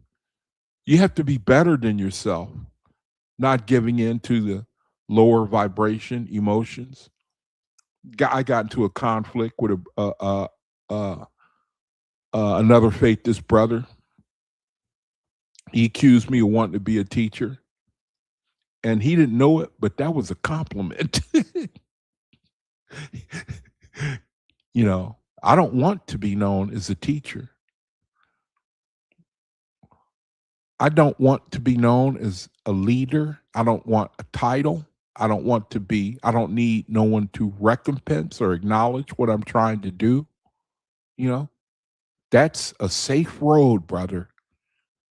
You have to be better than yourself, not giving in to the lower vibration emotions. I got into a conflict with another faithless brother. He accused me of wanting to be a teacher, and he didn't know it, but that was a compliment. I don't want to be known as a teacher. I don't want to be known as a leader. I don't want a title. I don't need no one to recompense or acknowledge what I'm trying to do. That's a safe road, brother.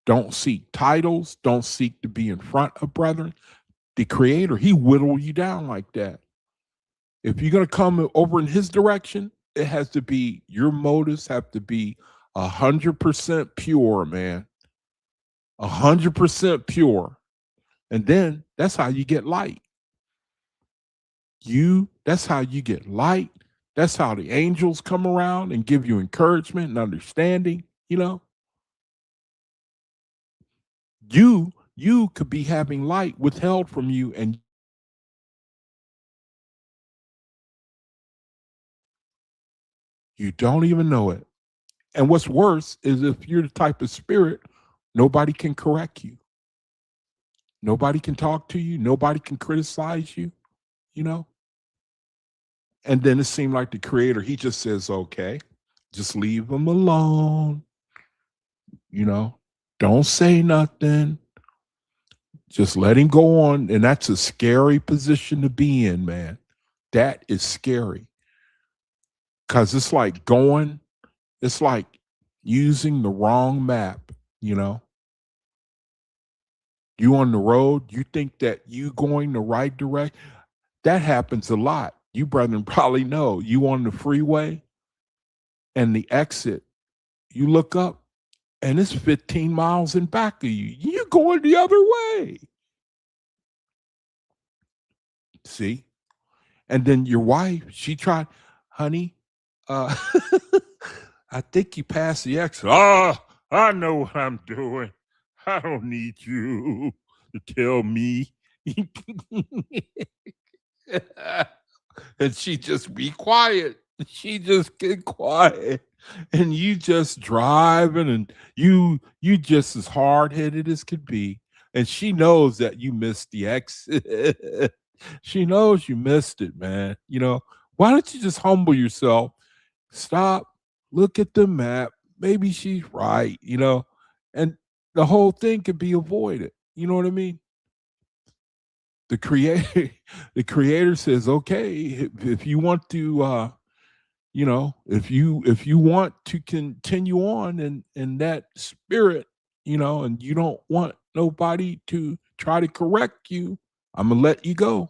Don't seek titles. Don't seek to be in front of brethren. The creator, he whittle you down like that. If you're going to come over in his direction, it has to be, your motives have to be 100% pure, man. 100% pure. And then that's how you get light. That's how you get light. That's how the angels come around and give you encouragement and understanding, you know. You could be having light withheld from you, and you don't even know it. And what's worse is if you're the type of spirit, nobody can correct you. Nobody can talk to you. Nobody can criticize you, you know? And then it seemed like the creator, he just says, okay, just leave them alone. You know, don't say nothing. Just let him go on. And that's a scary position to be in, man. That is scary. Because it's like using the wrong map, you know? You on the road, you think that you going the right direction. That happens a lot. You brethren probably know. You on the freeway and the exit, you look up and it's 15 miles in back of you. You're going the other way. See? And then your wife, she tried, honey, uh, I think you passed the exit. Oh, I know what I'm doing. I don't need you to tell me. And she just be quiet. She just get quiet. And you just driving, and you just as hard-headed as could be. And she knows that you missed the exit. She knows you missed it, man. You know, why don't you just humble yourself? Stop, look at the map. Maybe she's right, you know, and the whole thing could be avoided. You know what I mean? The creator, the creator says, okay, if you want to, you know, if you want to continue on in that spirit, you know, and you don't want nobody to try to correct you, I'm gonna let you go.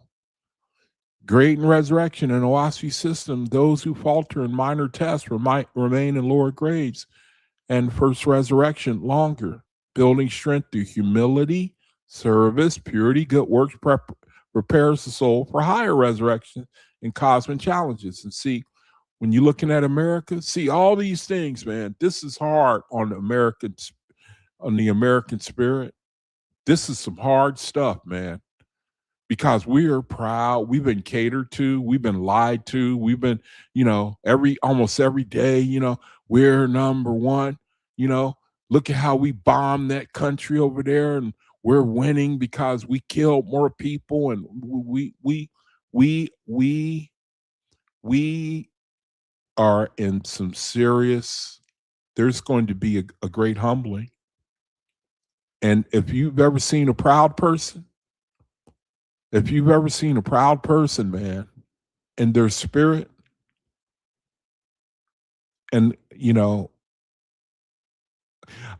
Great in resurrection and OAHSPE system, those who falter in minor tests remain in lower grades, and first resurrection longer, building strength through humility, service, purity, good works, prepares the soul for higher resurrection and cosmic challenges. And see, when you're looking at America, see all these things, man. This is hard on the American spirit. This is some hard stuff, man. Because we are proud, we've been catered to, we've been lied to, we've been, you know, almost every day, you know, we're number one, you know, look at how we bombed that country over there, and we're winning because we killed more people, and we are in some serious, there's going to be a great humbling. And if you've ever seen a proud person, man, and their spirit, and you know,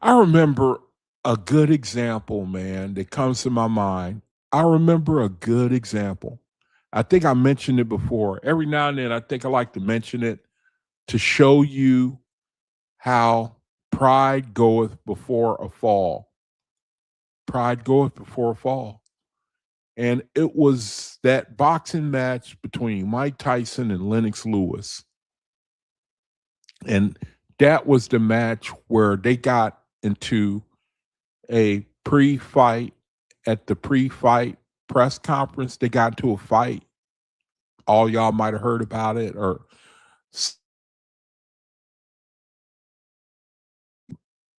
I remember a good example, man, that comes to my mind. I remember a good example. I think I mentioned it before. Every now and then, I think I like to mention it to show you how pride goeth before a fall. Pride goeth before a fall. And it was that boxing match between Mike Tyson and Lennox Lewis. And that was the match where they got into a pre-fight, at the pre-fight press conference. They got into a fight. All y'all might have heard about it, or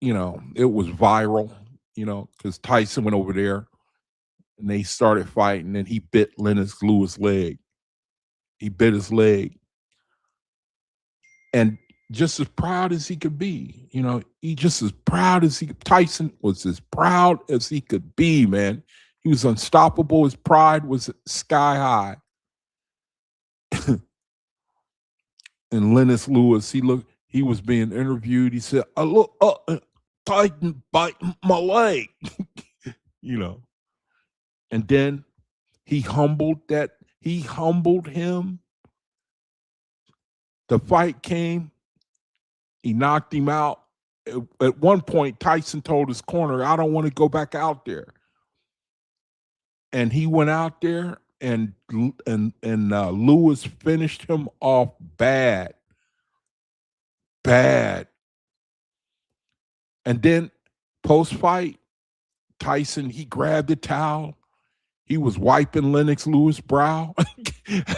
you know, it was viral, you know, because Tyson went over there and they started fighting, and he bit Lennox Lewis' leg. He bit his leg. And just as proud as he could be, you know, Tyson was as proud as he could be, man. He was unstoppable. His pride was sky high. And Lennox Lewis, he was being interviewed. He said, Tyson bite my leg, you know. And then he humbled him The fight came, he knocked him out. At one point, Tyson told his corner, I don't want to go back out there. And he went out there, and Lewis finished him off bad. And then post-fight, Tyson, he grabbed the towel. He was wiping Lennox Lewis' brow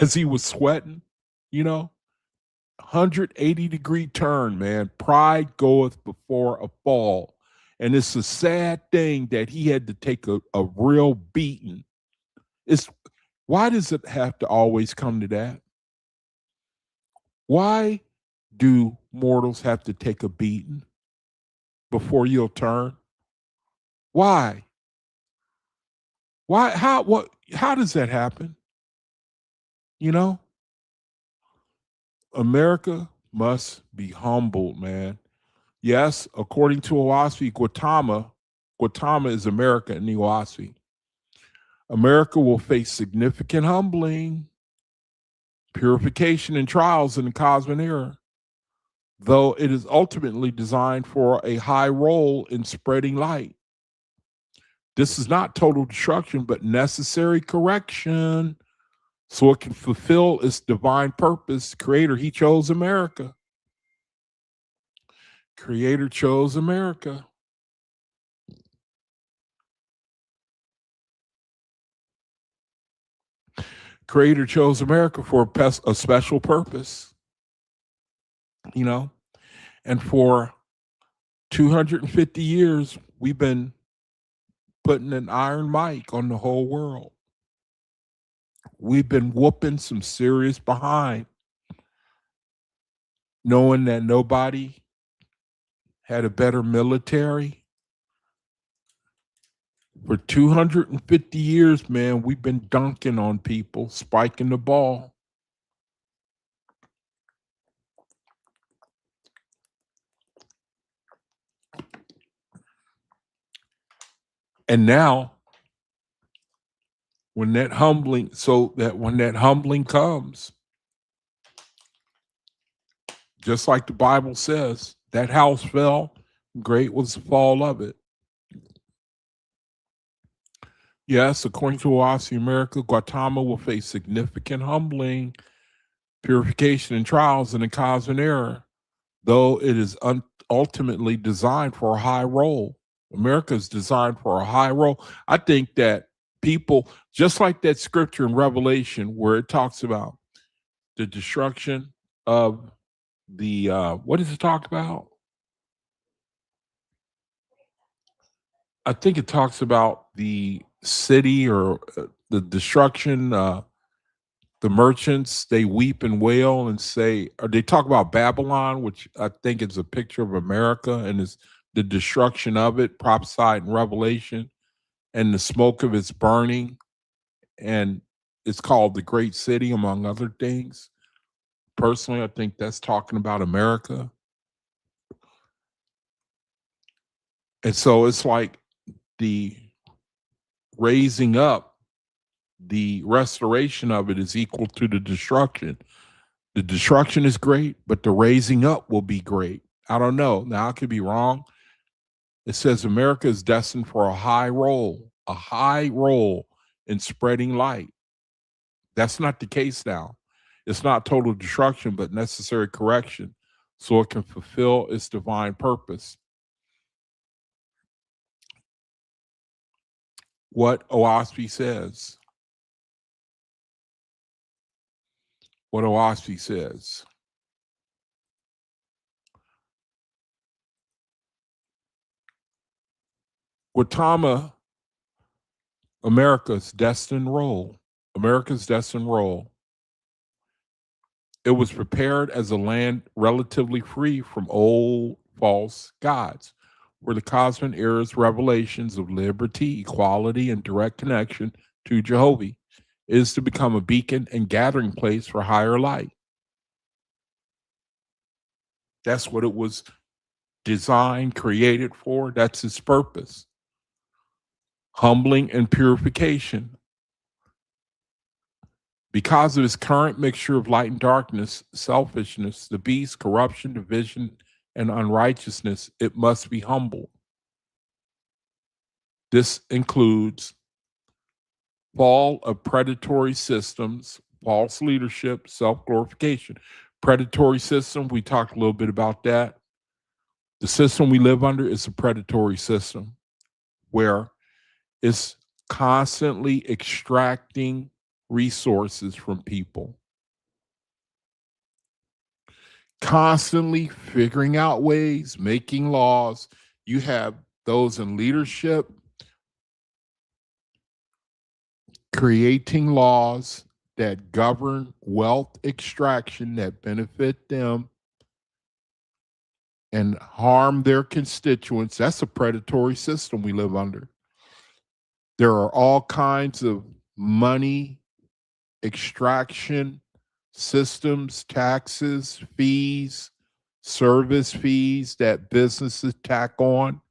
as he was sweating, 180-degree turn, man. Pride goeth before a fall. And it's a sad thing that he had to take a real beating. Why does it have to always come to that? Why do mortals have to take a beating before you'll turn? Why? How does that happen? America must be humbled, man. Yes, according to OAHSPE, Gautama is America in the OAHSPE. America will face significant humbling, purification, and trials in the cosmic era, though it is ultimately designed for a high role in spreading light. This is not total destruction, but necessary correction so it can fulfill its divine purpose. Creator, he chose America. Creator chose America. Creator chose America for a special purpose, and for 250 years, we've been putting an iron mic on the whole world. We've been whooping some serious behind, knowing that nobody had a better military. For 250 years, man, we've been dunking on people, spiking the ball. And now, when that humbling comes, just like the Bible says, that house fell, great was the fall of it. Yes, according to OAHSPE America, Gautama will face significant humbling, purification, and trials in the cosmic era, though it is ultimately designed for a high role. America is designed for a high role. I think that people, just like that scripture in Revelation where it talks about the destruction of the, what does it talk about? I think it talks about the city or the destruction, the merchants, they weep and wail and say, or they talk about Babylon, which I think is a picture of America and is the destruction of it, prophesied in Revelation, and the smoke of its burning. And it's called the Great City, among other things. Personally, I think that's talking about America. And so it's like the raising up, the restoration of it is equal to the destruction. The destruction is great, but the raising up will be great. I don't know. Now, I could be wrong. It says America is destined for a high role in spreading light. That's not the case now. It's not total destruction, but necessary correction so it can fulfill its divine purpose. What OAHSPE says. What OAHSPE says. Gautama, America's destined role. It was prepared as a land relatively free from old false gods, where the cosmic era's revelations of liberty, equality, and direct connection to Jehovah is to become a beacon and gathering place for higher light. That's what it was designed, created for. That's its purpose. Humbling and purification. Because of its current mixture of light and darkness, selfishness, the beast, corruption, division, and unrighteousness, it must be humbled. This includes fall of predatory systems, false leadership, self-glorification. Predatory system, we talked a little bit about that. The system we live under is a predatory system where it's constantly extracting resources from people, constantly figuring out ways, making laws. You have those in leadership creating laws that govern wealth extraction that benefit them and harm their constituents. That's a predatory system we live under. There are all kinds of money extraction systems, taxes, fees, service fees that businesses tack on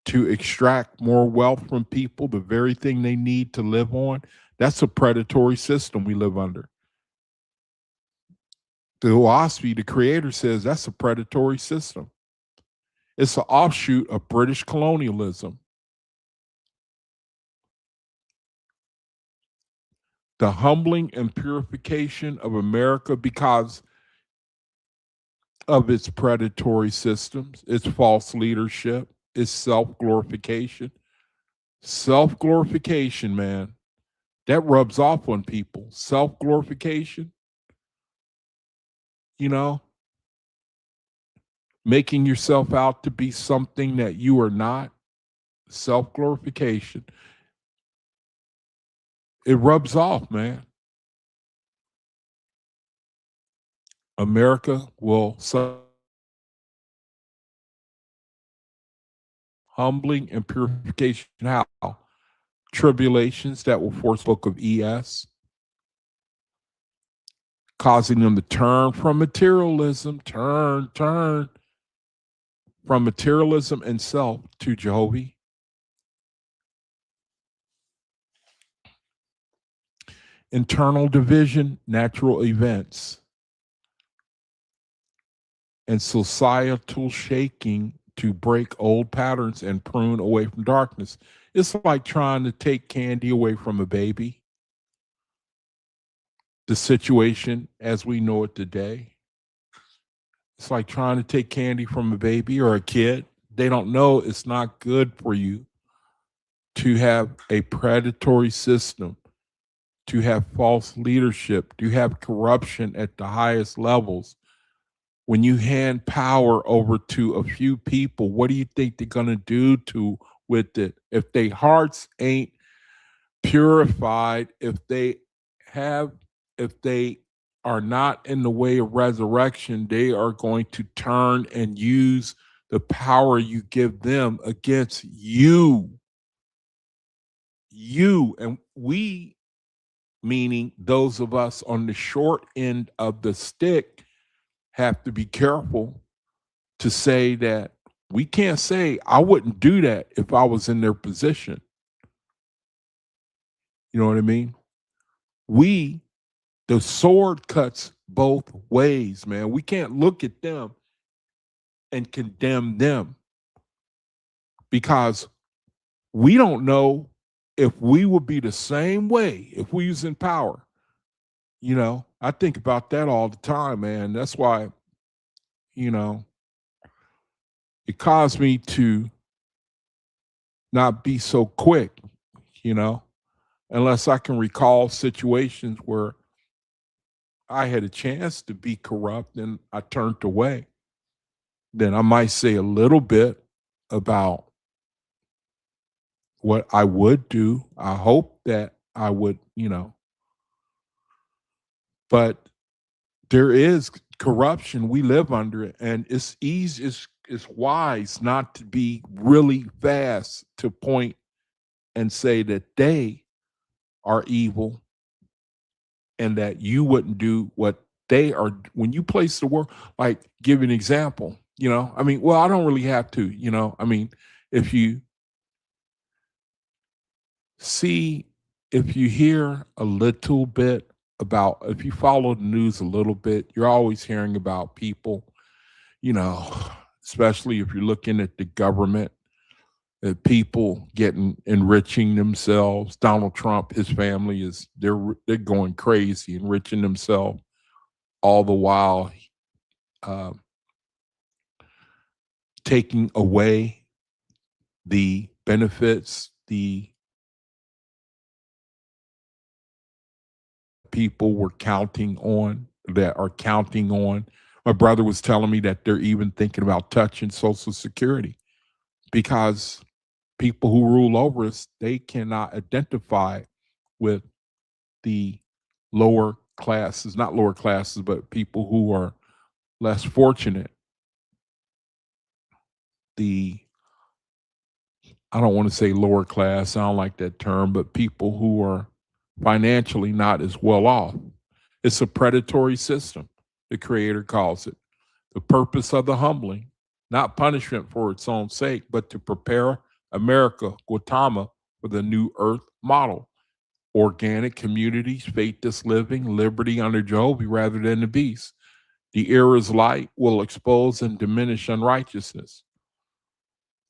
to extract more wealth from people, the very thing they need to live on. That's a predatory system we live under. The OAHSPE, the creator, says that's a predatory system. It's an offshoot of British colonialism. The humbling and purification of America because of its predatory systems, its false leadership, its self-glorification. Self-glorification, man, that rubs off on people. Self-glorification, you know, making yourself out to be something that you are not. Self-glorification. It rubs off, man. America will humbling and purification. How? Tribulations that will force book of ES, causing them to turn from materialism, turn from materialism and self to Jehovah. Internal division, natural events, and societal shaking to break old patterns and prune away from darkness. It's like trying to take candy away from a baby. The situation as we know it today. It's like trying to take candy from a baby or a kid. They don't know it's not good for you to have a predatory system, to have false leadership, to have corruption at the highest levels. When you hand power over to a few people, what do you think they're going to do with it? If their hearts ain't purified, if they are not in the way of resurrection, they are going to turn and use the power you give them against you. You and we, meaning those of us on the short end of the stick, have to be careful to say that we can't say, I wouldn't do that if I was in their position. You know what I mean? The sword cuts both ways, man. We can't look at them and condemn them because we don't know if we would be the same way if we was in power. You know, I think about that all the time, man. That's why, you know, it caused me to not be so quick, you know, unless I can recall situations where I had a chance to be corrupt and I turned away. Then I might say a little bit about what I would do. I hope that I would, you know, but there is corruption. We live under it, and it's easy. It's wise not to be really fast to point and say that they are evil and that you wouldn't do what they are. When you place the word, like give an example, you know, I mean, well, I don't really have to, you know, I mean, if you hear a little bit about, if you follow the news a little bit, you're always hearing about people, you know, especially if you're looking at the government, people getting enriching themselves. Donald Trump, his family they're going crazy, enriching themselves, all the while uh, taking away the benefits the people were counting on, that are counting on. My brother was telling me that they're even thinking about touching Social Security because people who rule over us, they cannot identify with the lower classes, not lower classes, but people who are less fortunate. I don't want to say lower class, I don't like that term, but people who are financially not as well off. It's a predatory system, the Creator calls it. The purpose of the humbling, not punishment for its own sake, but to prepare America, Gautama, for the new earth model. Organic communities, faithless living, liberty under Jehovah rather than the beast. The era's light will expose and diminish unrighteousness,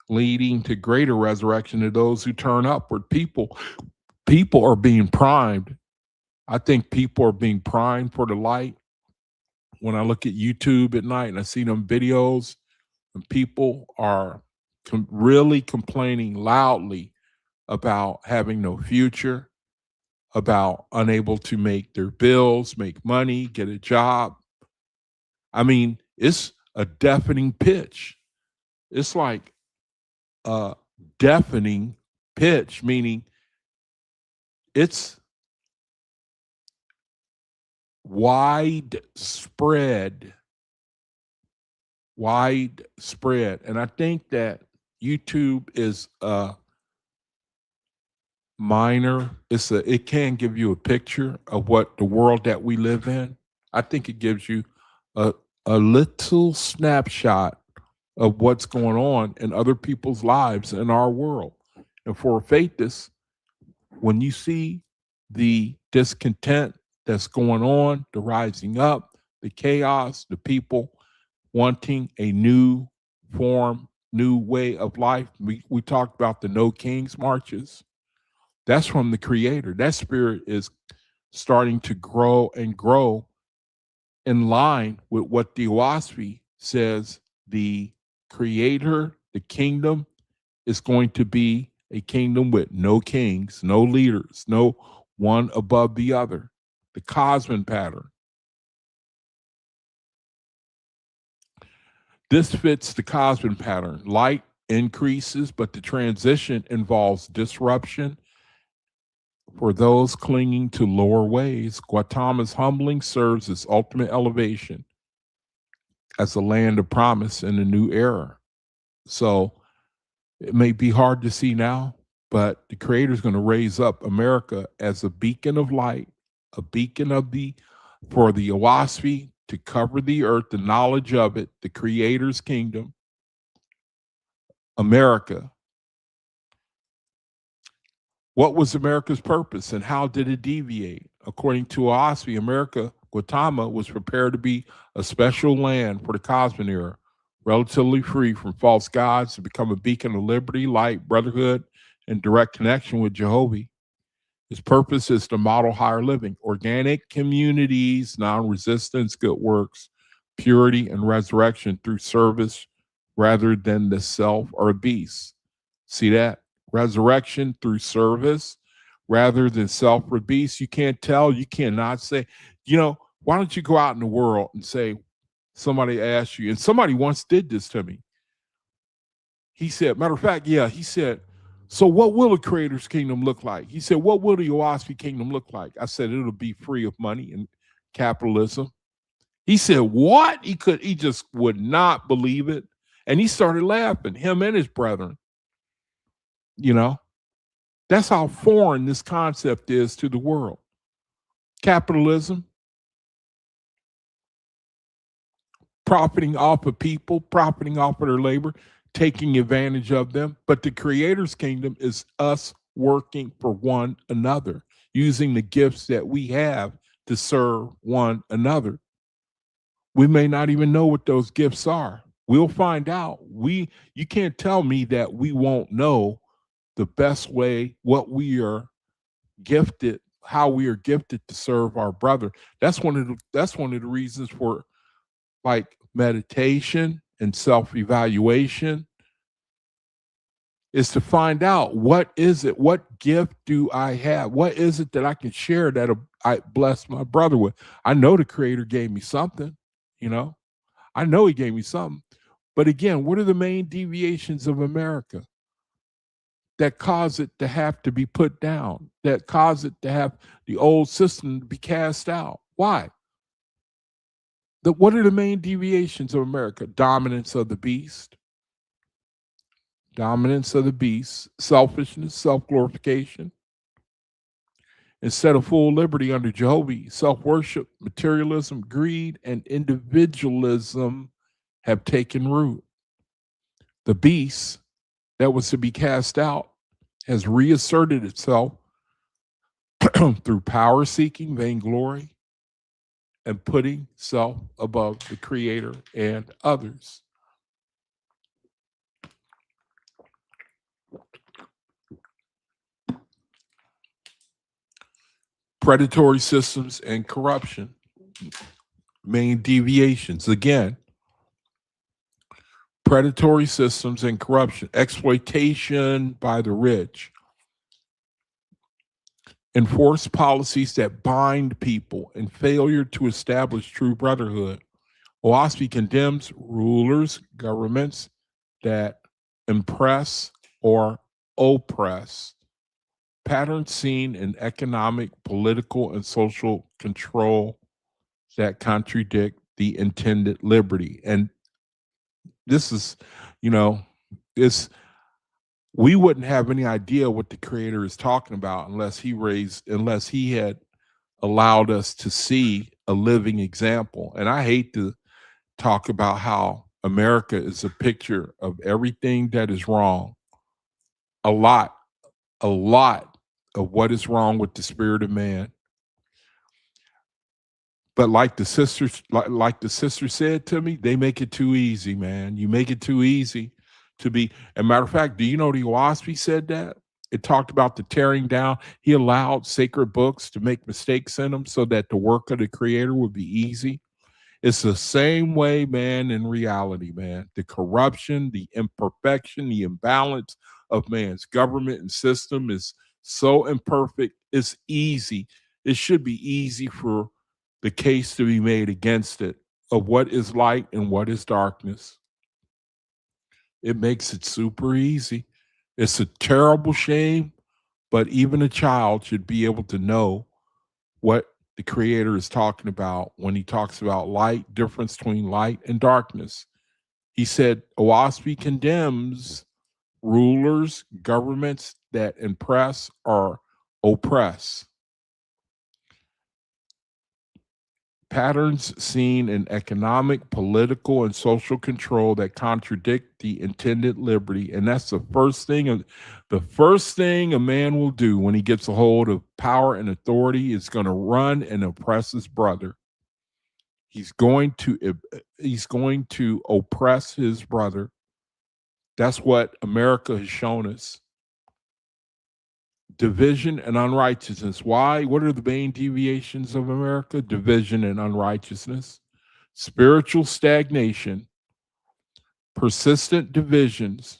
leading to greater resurrection to those who turn upward. People are being primed. I think people are being primed for the light. When I look at YouTube at night and I see them videos, and people are really complaining loudly about having no future, about unable to make their bills, make money, get a job. I mean, it's a deafening pitch. It's like a deafening pitch, meaning it's widespread. And I think that YouTube is a minor. It can give you a picture of what the world that we live in. I think it gives you a little snapshot of what's going on in other people's lives in our world. And for a faithist, when you see the discontent that's going on, the rising up, the chaos, the people wanting a new form, new way of life. We talked about the No Kings marches. That's from the Creator. That spirit is starting to grow and grow in line with what the OAHSPE says. The Creator, the kingdom, is going to be a kingdom with no kings, no leaders, no one above the other. The cosmic pattern. This fits the cosmic pattern. Light increases, but the transition involves disruption for those clinging to lower ways. Gautama's humbling serves as ultimate elevation as a land of promise in a new era. So it may be hard to see now, but the Creator is going to raise up America as a beacon of light, a beacon for the OAHSPE to cover the earth, the knowledge of it, the Creator's kingdom, America. What was America's purpose and how did it deviate? According to OAHSPE, America, Gautama, was prepared to be a special land for the cosmic era, relatively free from false gods, to become a beacon of liberty, light, brotherhood, and direct connection with Jehovah. His purpose is to model higher living, organic communities, non-resistance, good works, purity, and resurrection through service rather than the self or beast. See that? Resurrection through service rather than self or beast. You can't tell, you cannot say, why don't you go out in the world and say, somebody asked you, and somebody once did this to me. He said, matter of fact, he said, so what will the Creator's kingdom look like? He said, what will the OAHSPE kingdom look like? I said, it'll be free of money and capitalism. He said, what? He just would not believe it. And he started laughing, him and his brethren. That's how foreign this concept is to the world. Capitalism, profiting off of people, profiting off of their labor, taking advantage of them. But the Creator's kingdom is us working for one another, using the gifts that we have to serve one another. We may not even know what those gifts are. We'll find out. You can't tell me that we won't know the best way, what we are gifted, how we are gifted to serve our brother. That's one of the reasons for like meditation and self-evaluation, is to find out what gift do I have? What is it that I can share that I bless my brother with? I know the Creator gave me something, I know He gave me something. But again, what are the main deviations of America that cause it to have to be put down, that cause it to have the old system to be cast out? Why? What are the main deviations of America? Dominance of the beast, selfishness, self-glorification. Instead of full liberty under Jehovah, self-worship, materialism, greed, and individualism have taken root. The beast that was to be cast out has reasserted itself through power seeking, vainglory, and putting self above the Creator and others. Predatory systems and corruption. Main deviations. Again, predatory systems and corruption. Exploitation by the rich. Enforced policies that bind people and failure to establish true brotherhood. OAHSPE condemns rulers, governments that impress or oppress. Patterns seen in economic, political, and social control that contradict the intended liberty. And this is, we wouldn't have any idea what the Creator is talking about unless he had allowed us to see a living example. And I hate to talk about how America is a picture of everything that is wrong. A lot of what is wrong with the spirit of man. But like the sister said to me, they make it too easy, man. You make it too easy to be. As a matter of fact, do you know the OAHSPE said that? It talked about the tearing down. He allowed sacred books to make mistakes in them so that the work of the Creator would be easy. It's the same way, man, in reality, man. The corruption, the imperfection, the imbalance of man's government and system is so imperfect. It's easy. It should be easy for the case to be made against it of what is light and what is darkness. It makes it super easy. It's a terrible shame, but even a child should be able to know what the Creator is talking about when he talks about light, difference between light and darkness. He said OAHSPE condemns rulers, governments that impress or oppress. Patterns seen in economic, political, and social control that contradict the intended liberty. And that's the first thing a man will do when he gets a hold of power and authority is going to run and oppress his brother. He's going to oppress his brother. That's what America has shown us. Division and unrighteousness. Why? What are the main deviations of America? Division and unrighteousness, spiritual stagnation, persistent divisions,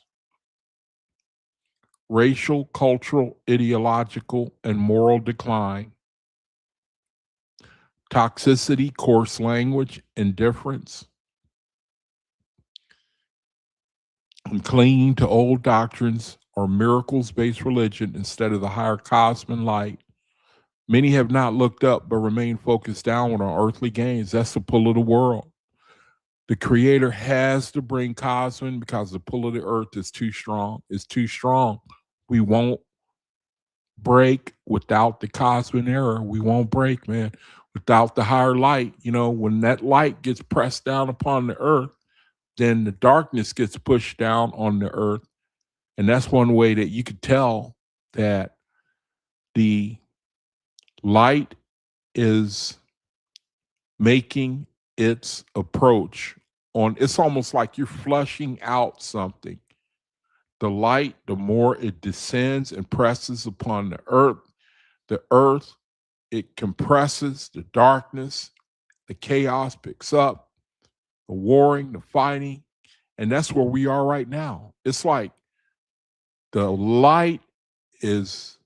racial, cultural, ideological, and moral decline, toxicity, coarse language, indifference, and clinging to old doctrines or miracles-based religion instead of the higher cosmic light. Many have not looked up but remain focused downward on earthly gains. That's the pull of the world. The Creator has to bring cosmic because the pull of the earth is too strong. It's too strong. We won't break without the cosmic error. We won't break, man. Without the higher light, when that light gets pressed down upon the earth, then the darkness gets pushed down on the earth. And that's one way that you could tell that the light is making its approach on. It's almost like you're flushing out something. The light, the more it descends and presses upon the earth, it compresses the darkness, the chaos picks up, the warring, the fighting, and that's where we are right now. It's like the light is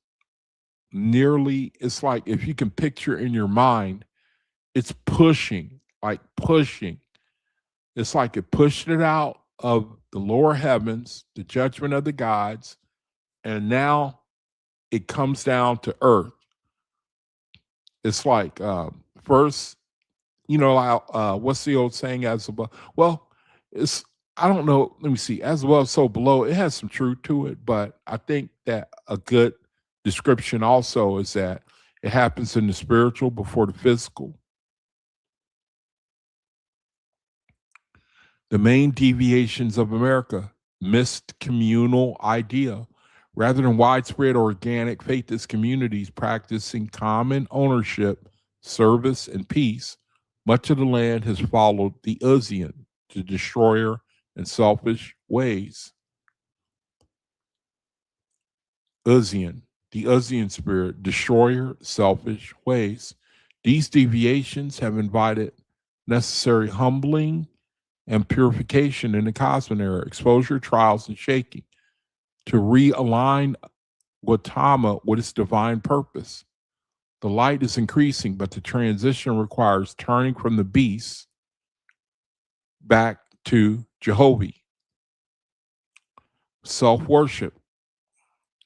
it's like if you can picture in your mind, it's pushing, like pushing. It's like it pushed it out of the lower heavens, the judgment of the gods, and now it comes down to earth. It's like first, what's the old saying? As above, well, it's I don't know. Let me see. As above, so below. It has some truth to it, but I think that a good description also is that it happens in the spiritual before the physical. The main deviations of America: missed communal idea. Rather than widespread organic faithless communities practicing common ownership, service, and peace, much of the land has followed the Uzian, the destroyer, and selfish ways. Uzian, the Uzian spirit, destroyer, selfish ways. These deviations have invited necessary humbling and purification in the cosmic era, exposure, trials, and shaking to realign Gautama with its divine purpose. The light is increasing, but the transition requires turning from the beast back to Jehovah. Self-worship.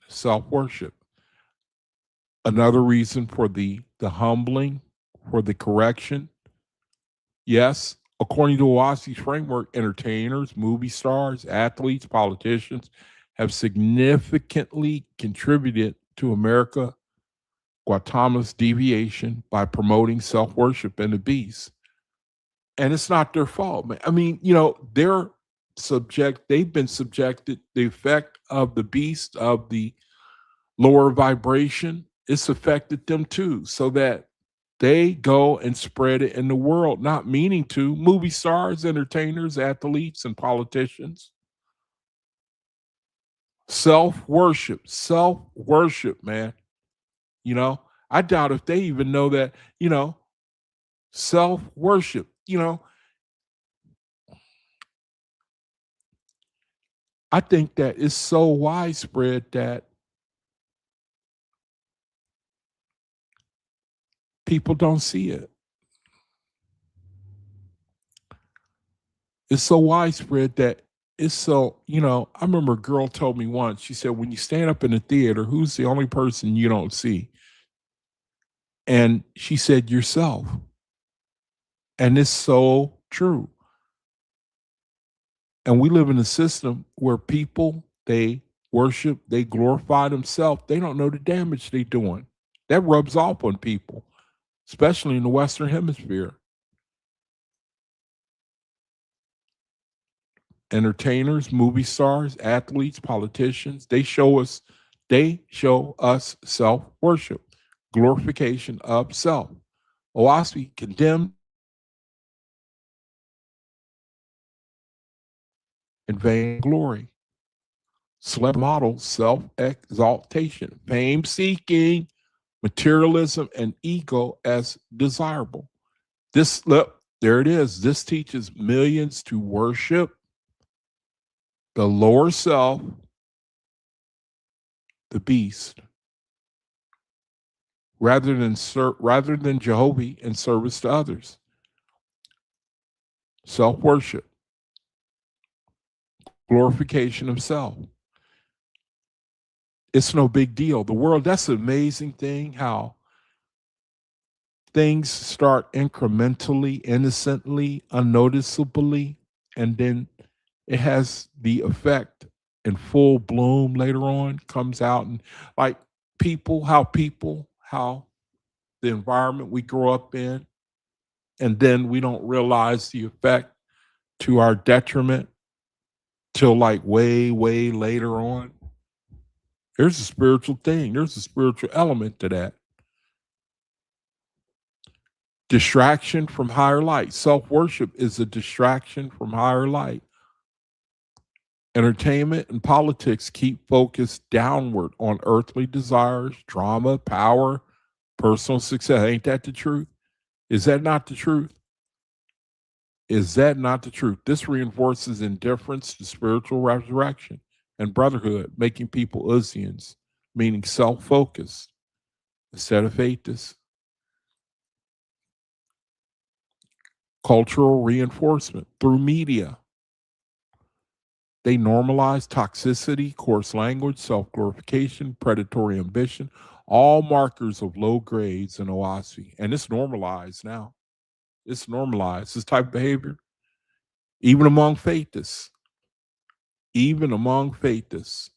Self-worship. Another reason for the humbling, for the correction. Yes, according to OAHSPE's framework, entertainers, movie stars, athletes, politicians have significantly contributed to America Gautama's deviation by promoting self-worship and the beast. And it's not their fault, man. I mean, they've been subjected, the effect of the beast, of the lower vibration, it's affected them too, so that they go and spread it in the world, not meaning to. Movie stars, entertainers, athletes, and politicians. Self-worship, man. I doubt if they even know that, self-worship, I think that it's so widespread that people don't see it. It's so widespread that it's so, I remember a girl told me once, she said, when you stand up in a theater, who's the only person you don't see? And she said, yourself. And it's so true. And we live in a system where people, they worship, they glorify themselves. They don't know the damage they're doing. That rubs off on people, especially in the Western Hemisphere. Entertainers, movie stars, athletes, politicians, they show us self-worship, glorification of self. OAHSPE condemned and vainglory. Select models, self-exaltation, fame-seeking, materialism, and ego as desirable. There it is. This teaches millions to worship the lower self, the beast, rather than Jehovah in service to others. Self-worship, glorification of self. It's no big deal. The world, that's an amazing thing, how things start incrementally, innocently, unnoticeably, and then it has the effect in full bloom later on, comes out, and like how the environment we grow up in, and then we don't realize the effect to our detriment till like way, way later on. There's a spiritual thing. There's a spiritual element to that. Distraction from higher light. Self-worship is a distraction from higher light. Entertainment and politics keep focus downward on earthly desires, drama, power, personal success. Ain't that the truth? Is that not the truth? Is that not the truth? This reinforces indifference to spiritual resurrection and brotherhood, making people Uzians, meaning self-focused instead of atheists. Cultural reinforcement through media. They normalize toxicity, coarse language, self-glorification, predatory ambition, all markers of low grades in OAHSPE. And it's normalized now. It's normalized, this type of behavior, even among faithists. Even among faithists.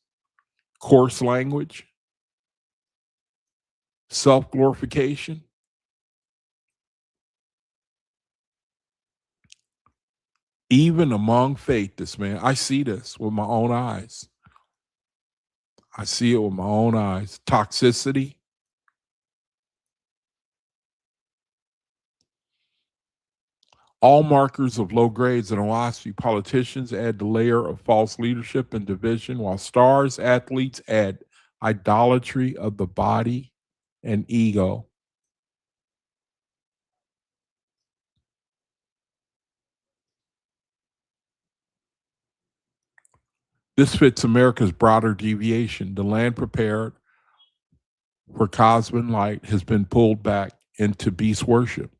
Coarse language, self-glorification. Even among faithists, man. I see this with my own eyes. I see it with my own eyes. Toxicity. All markers of low grades in OAHSPE. Politicians add the layer of false leadership and division, while stars, athletes add idolatry of the body and ego. This fits America's broader deviation. The land prepared for cosmic light has been pulled back into beast worship.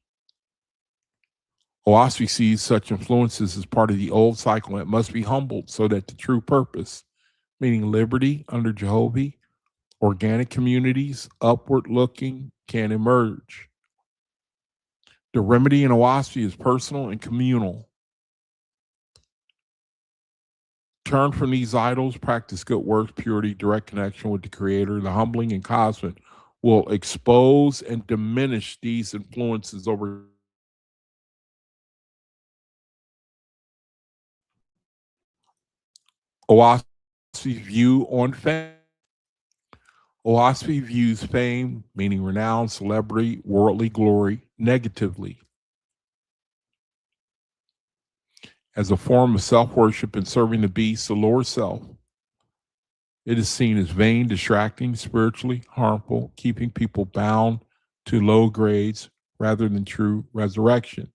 OAHSPE sees such influences as part of the old cycle and must be humbled so that the true purpose, meaning liberty under Jehovah, organic communities, upward looking, can emerge. The remedy in OAHSPE is personal and communal. Turn from these idols, practice good works, purity, direct connection with the Creator. The humbling and cosmic will expose and diminish these influences over OAHSPE's view on fame. OAHSPE views fame, meaning renown, celebrity, worldly glory, negatively. As a form of self-worship and serving the beast, the lower self. It is seen as vain, distracting, spiritually harmful, keeping people bound to low grades rather than true resurrection.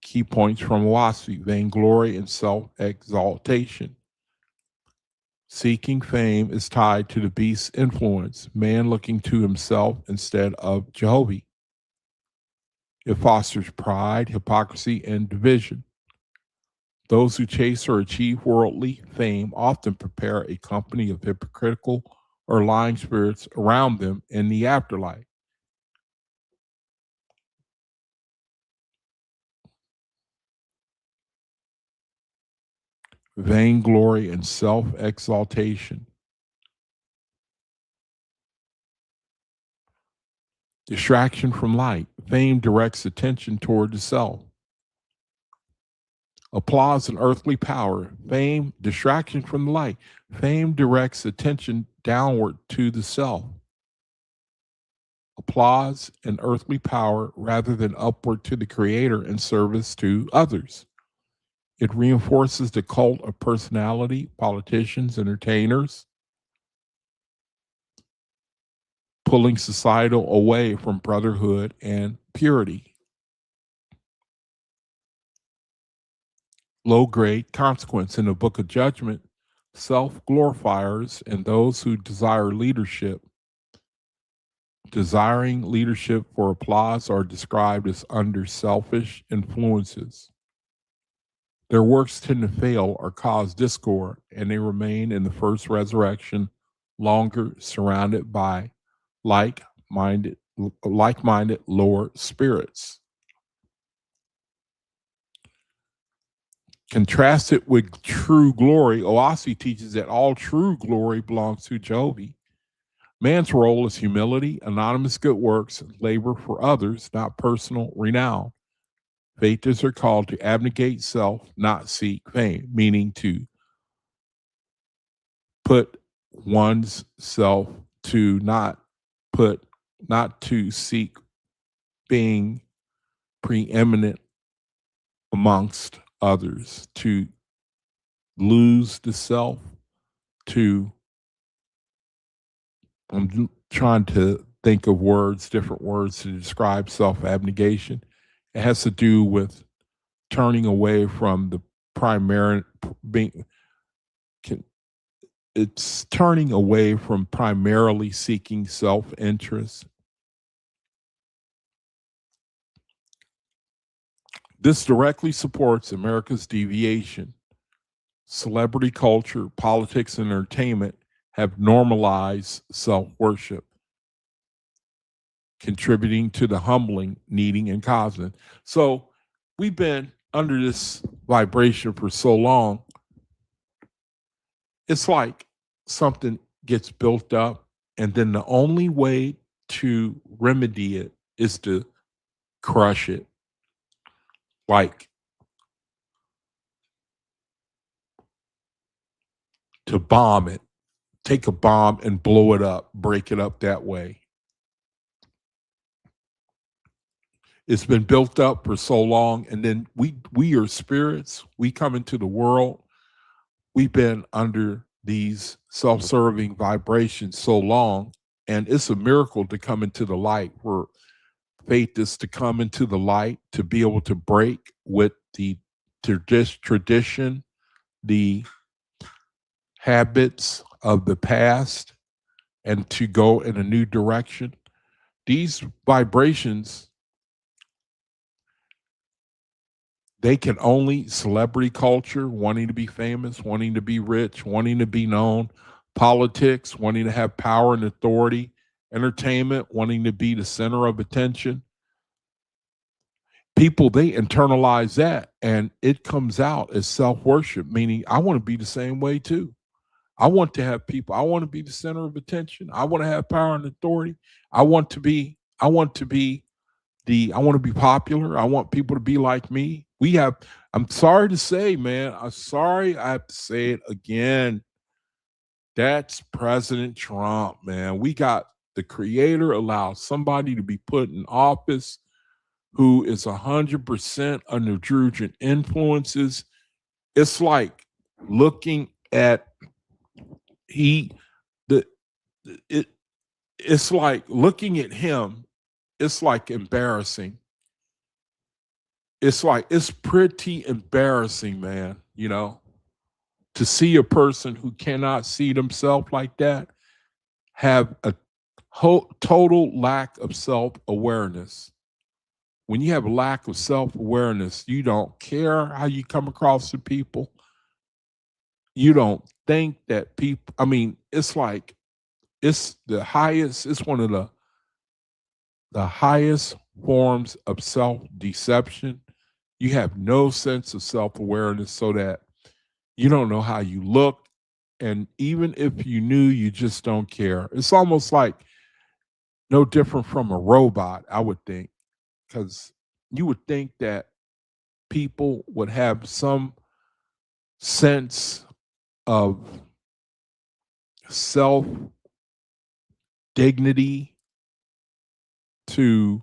Key points from OAHSPE: vainglory and self-exaltation. Seeking fame is tied to the beast's influence, man looking to himself instead of Jehovah. It fosters pride, hypocrisy, and division. Those who chase or achieve worldly fame often prepare a company of hypocritical or lying spirits around them in the afterlife. Vainglory and self-exaltation. Distraction from light. Fame directs attention toward the self. Applause and earthly power. Fame, distraction from the light. Fame directs attention downward to the self. Applause and earthly power rather than upward to the Creator and service to others. It reinforces the cult of personality, politicians, entertainers, pulling societal away from brotherhood and purity. Low grade consequence in the book of judgment, self-glorifiers and those who desire leadership. Desiring leadership for applause are described as under selfish influences. Their works tend to fail or cause discord, and they remain in the first resurrection longer surrounded by like-minded lower spirits. Contrasted with true glory, OAHSPE teaches that all true glory belongs to Jehovah. Man's role is humility, anonymous good works, labor for others, not personal renown. Faithists are called to abnegate self, not seek fame, meaning to put one's self to not to seek being preeminent amongst others, to lose the self, to, I'm trying to think of words, different words to describe self-abnegation. It has to do with turning away from the primary being, it's turning away from primarily seeking self-interest. This directly supports America's deviation. Celebrity culture, politics, and entertainment have normalized self-worship, contributing to the humbling, needing, and causing. So we've been under this vibration for so long. It's like something gets built up, and then the only way to remedy it is to crush it. Like to bomb it, take a bomb and blow it up, break it up that way. It's been built up for so long, and then we are spirits. We come into the world. We've been under these self-serving vibrations so long, and it's a miracle to come into the light, where faith is to come into the light, to be able to break with the tradition, the habits of the past, and to go in a new direction. These vibrations, they can only, celebrity culture, wanting to be famous, wanting to be rich, wanting to be known, politics, wanting to have power and authority, entertainment, wanting to be the center of attention. People, they internalize that, and it comes out as self-worship, meaning I want to be the same way too. I want to have people, I want to be the center of attention. I want to have power and authority. I want to be popular. I want people to be like me. I'm sorry to say, man, I have to say it again. That's President Trump, man. We got the creator allows somebody to be put in office who is 100% under Druidian influences. It's like looking at it's like looking at him, it's like embarrassing. It's pretty embarrassing, man, to see a person who cannot see themselves like that have a total lack of self-awareness. When you have a lack of self-awareness, you don't care how you come across to people. You don't think that people, it's like, it's one of the highest forms of self-deception. You have no sense of self-awareness, so that you don't know how you look. And even if you knew, you just don't care. It's almost like no different from a robot, I would think, because you would think that people would have some sense of self dignity to,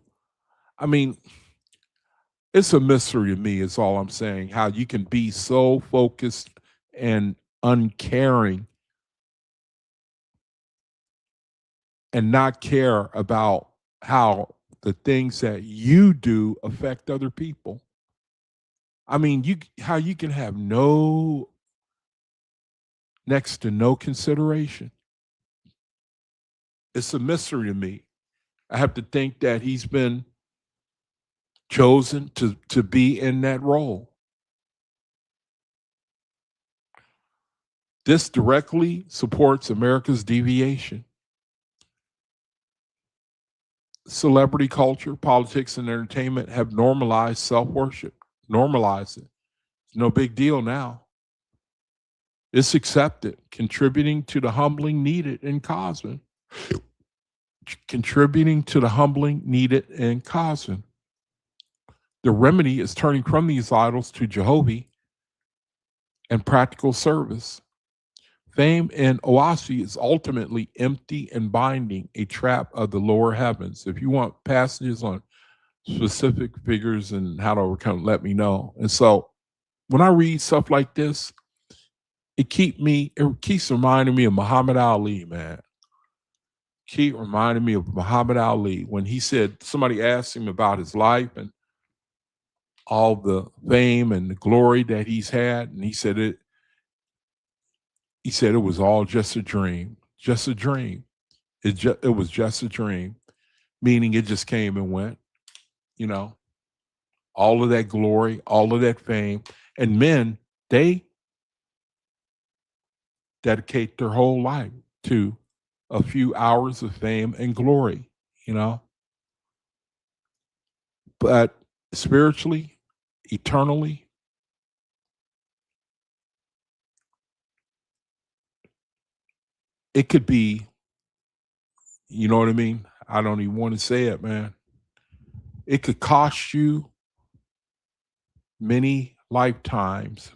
it's a mystery to me, is all I'm saying, how you can be so focused and uncaring and not care about how the things that you do affect other people. How you can have next to no consideration. It's a mystery to me. I have to think that he's been chosen to be in that role. This directly supports America's deviation. Celebrity culture, politics, and entertainment have normalized self-worship. Normalize it. It's no big deal now. It's accepted, contributing to the humbling needed in causing. Contributing to the humbling needed in causing. The remedy is turning from these idols to Jehovah and practical service. Fame and OAHSPE is ultimately empty and binding, a trap of the lower heavens. If you want passages on specific figures and how to overcome, let me know. And so when I read stuff like this, it keeps reminding me of Muhammad Ali, man. Keep reminding me of Muhammad Ali when he said, somebody asked him about his life and all the fame and the glory that he's had, and he said it was all just a dream. Just a dream. It was just a dream, meaning it just came and went, you know, all of that glory, all of that fame. And men, they dedicate their whole life to a few hours of fame and glory, you know. But spiritually, eternally, it could be, you know what I mean? I don't even want to say it, man. It could cost you many lifetimes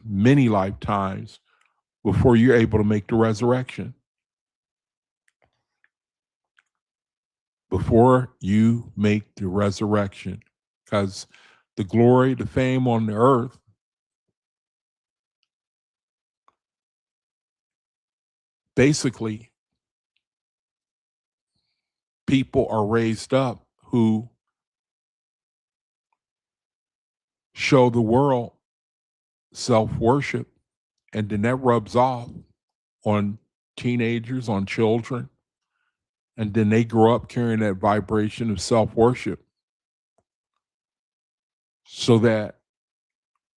before you're able to make the resurrection. Before you make the resurrection. Because the glory, the fame on the earth, basically, people are raised up who show the world self-worship, and then that rubs off on teenagers, on children, and then they grow up carrying that vibration of self-worship so that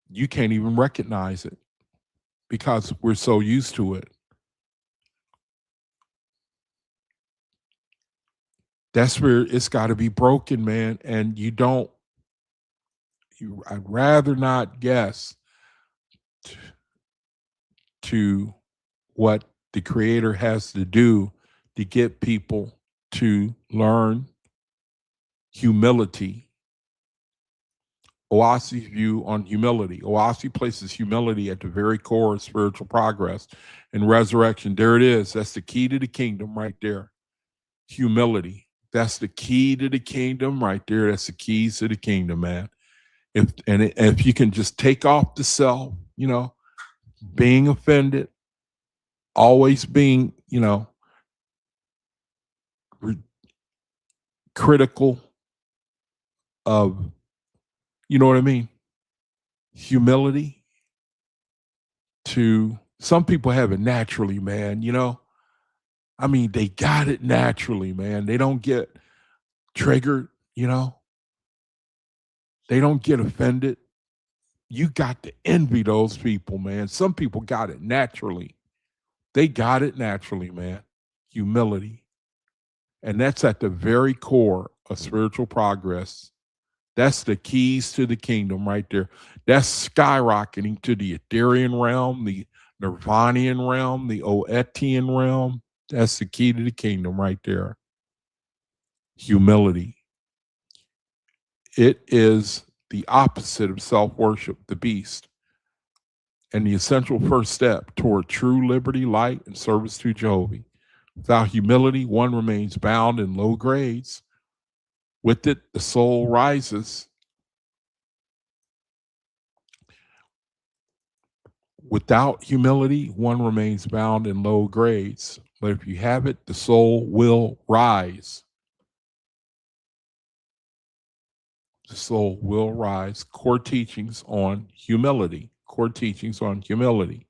you can't even recognize it because we're so used to it. That's where it's got to be broken, man. And I'd rather not guess to what the Creator has to do to get people to learn humility. OAHSPE's view on humility. OAHSPE places humility at the very core of spiritual progress and resurrection. There it is. That's the key to the kingdom right there. Humility. That's the key to the kingdom right there. That's the keys to the kingdom, man. If you can just take off the self, you know, being offended, always being, you know, critical of, you know what I mean? Humility. To some people have it naturally, man, you know? I mean, they got it naturally, man. They don't get triggered, you know? They don't get offended. You got to envy those people, man. Some people got it naturally. They got it naturally, man. Humility. And that's at the very core of spiritual progress. That's the keys to the kingdom right there. That's skyrocketing to the Ethereal realm, the Nirvanian realm, the Oetian realm. That's the key to the kingdom right there. Humility. It is the opposite of self-worship, the beast, and the essential first step toward true liberty, light, and service to Jehovah. Without humility, one remains bound in low grades. With it, the soul rises. Without humility, one remains bound in low grades. But if you have it, the soul will rise. The soul will rise. Core teachings on humility. Core teachings on humility.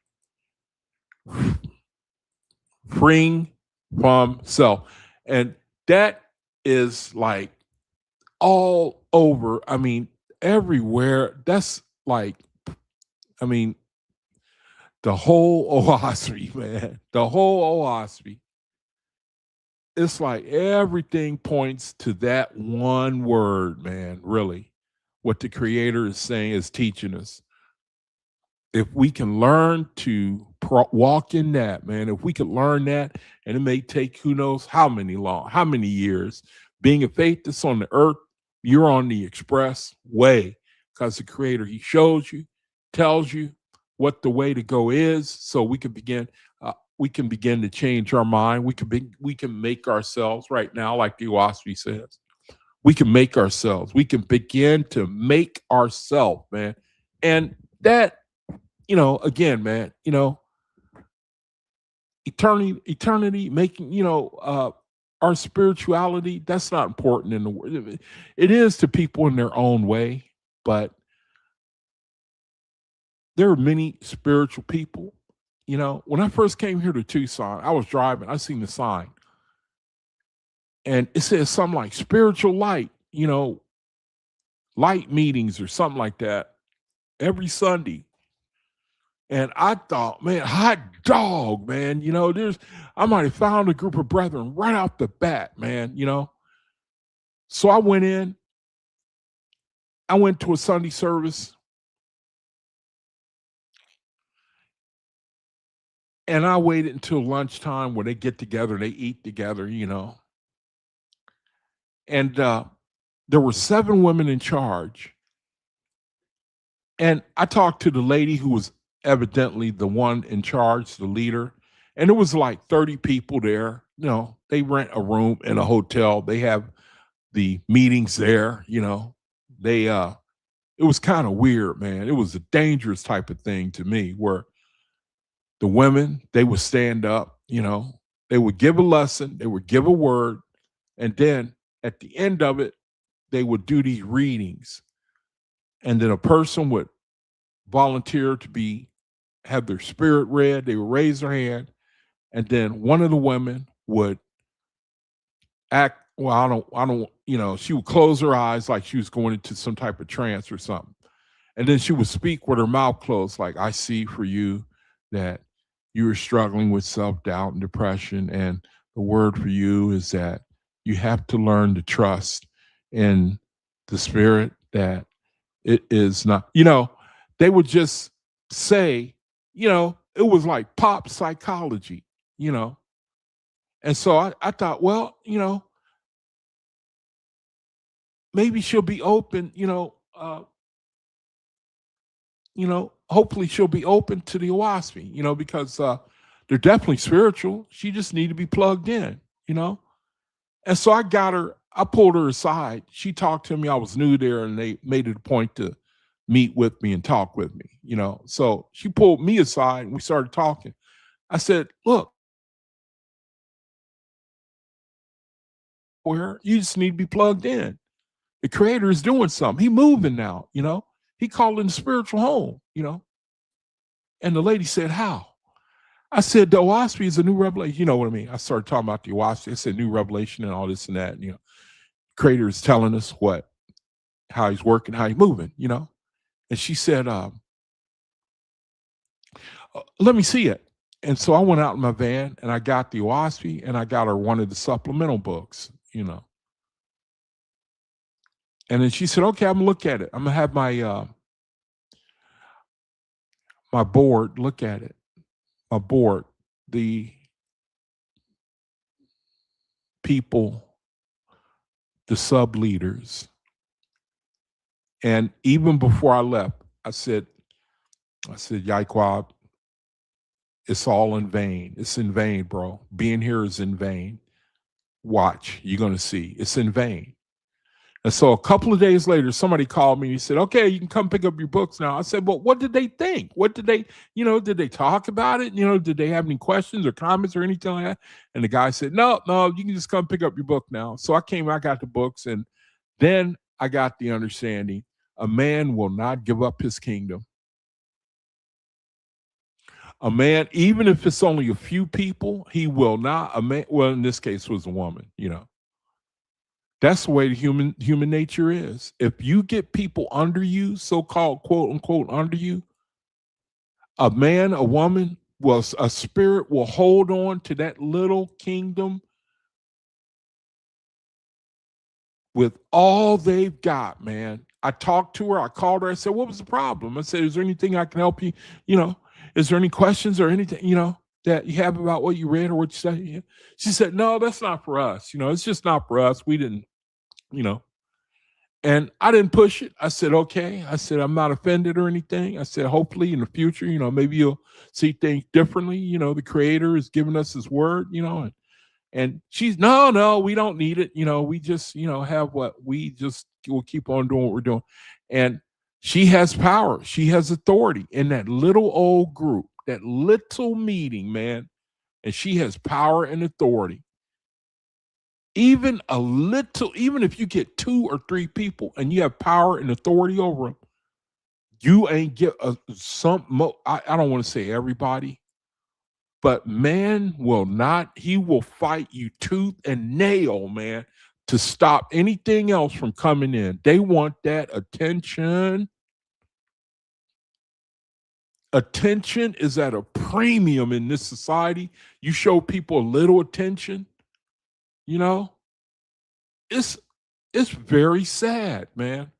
Freeing from self. And that is like all over. I mean, everywhere. That's like, I mean, the whole OAHSPE, man. The whole OAHSPE. It's like everything points to that one word, man, really. What the Creator is saying, is teaching us. If we can learn to walk in that, man, if we could learn that, and it may take who knows how many years, being a faith that's on the earth, you're on the express way, because the Creator, He shows you, tells you what the way to go is, so we can begin to change our mind. We can make ourselves right now, like the OAHSPE says, we can make ourselves. We can begin to make ourselves, man. And that, again, man, eternity, making, our spirituality, that's not important in the world. It is to people in their own way, but there are many spiritual people. When I first came here to Tucson, I was driving, I seen the sign, and it says something like spiritual light, light meetings or something like that every Sunday. And I thought, man, hot dog, man. I might have found a group of brethren right off the bat, man. So I went in. I went to a Sunday service, and I waited until lunchtime where they get together and they eat together, And there were 7 women in charge. And I talked to the lady who was evidently the one in charge, the leader, and it was like 30 people there. They rent a room in a hotel. They have the meetings there. They it was kind of weird, man. It was a dangerous type of thing to me, where the women, they would stand up, they would give a lesson, they would give a word, and then at the end of it, they would do these readings. And then a person would volunteer to have their spirit read. They would raise their hand, and then one of the women would act. Well, I don't. She would close her eyes like she was going into some type of trance or something, and then she would speak with her mouth closed, like, "I see for you that you are struggling with self-doubt and depression, and the word for you is that you have to learn to trust in the spirit, that it is not." They would just say, it was like pop psychology, And so I thought, well, maybe she'll be open, hopefully she'll be open to the OAHSPE, because they're definitely spiritual. She just need to be plugged in, And so I pulled her aside. She talked to me. I was new there, and they made it a point to meet with me and talk with me, So she pulled me aside and we started talking. I said, look, you just need to be plugged in. The Creator is doing something. He moving now, He calling the spiritual home, And the lady said, how? I said, the OAHSPE is a new revelation. You know what I mean? I started talking about the OAHSPE. I said, new revelation and all this and that. And, Creator is telling us how he's working, how he's moving, And she said, let me see it. And so I went out in my van and I got the OAHSPE, and I got her one of the supplemental books, And then she said, okay, I'm gonna look at it. I'm gonna have my my board look at it. My board, the people, the sub leaders. And even before I left, I said, Yaikwab, it's all in vain. It's in vain, bro. Being here is in vain. Watch, you're going to see. It's in vain. And so a couple of days later, somebody called me and he said, okay, you can come pick up your books now. I said, well, what did they think? What did they, did they talk about it? Did they have any questions or comments or anything like that? And the guy said, no, you can just come pick up your book now. So I got the books, and then I got the understanding a man will not give up his kingdom. A man, even if it's only a few people, he will not. A man, well, in this case, was a woman. That's the way the human nature is. If you get people under you, so-called quote unquote under you, a man, a woman, a spirit will hold on to that little kingdom with all they've got, man. I talked to her. I called her. I said, what was the problem? I said, is there anything I can help you? Is there any questions or anything, that you have about what you read or what you said? She said, no, that's not for us. It's just not for us. We didn't, and I didn't push it. I said, okay. I said, I'm not offended or anything. I said, hopefully in the future, maybe you'll see things differently. The Creator is giving us his word, and And she's, no, we don't need it. We just, have what we just will keep on doing what we're doing. And she has power. She has authority in that little old group, that little meeting, man. And she has power and authority. Even a little, even if you get 2 or 3 people and you have power and authority over them, you ain't get I don't want to say everybody, but man will not, he will fight you tooth and nail, man, to stop anything else from coming in. They want that attention. Attention is at a premium in this society. You show people a little attention, it's very sad, man.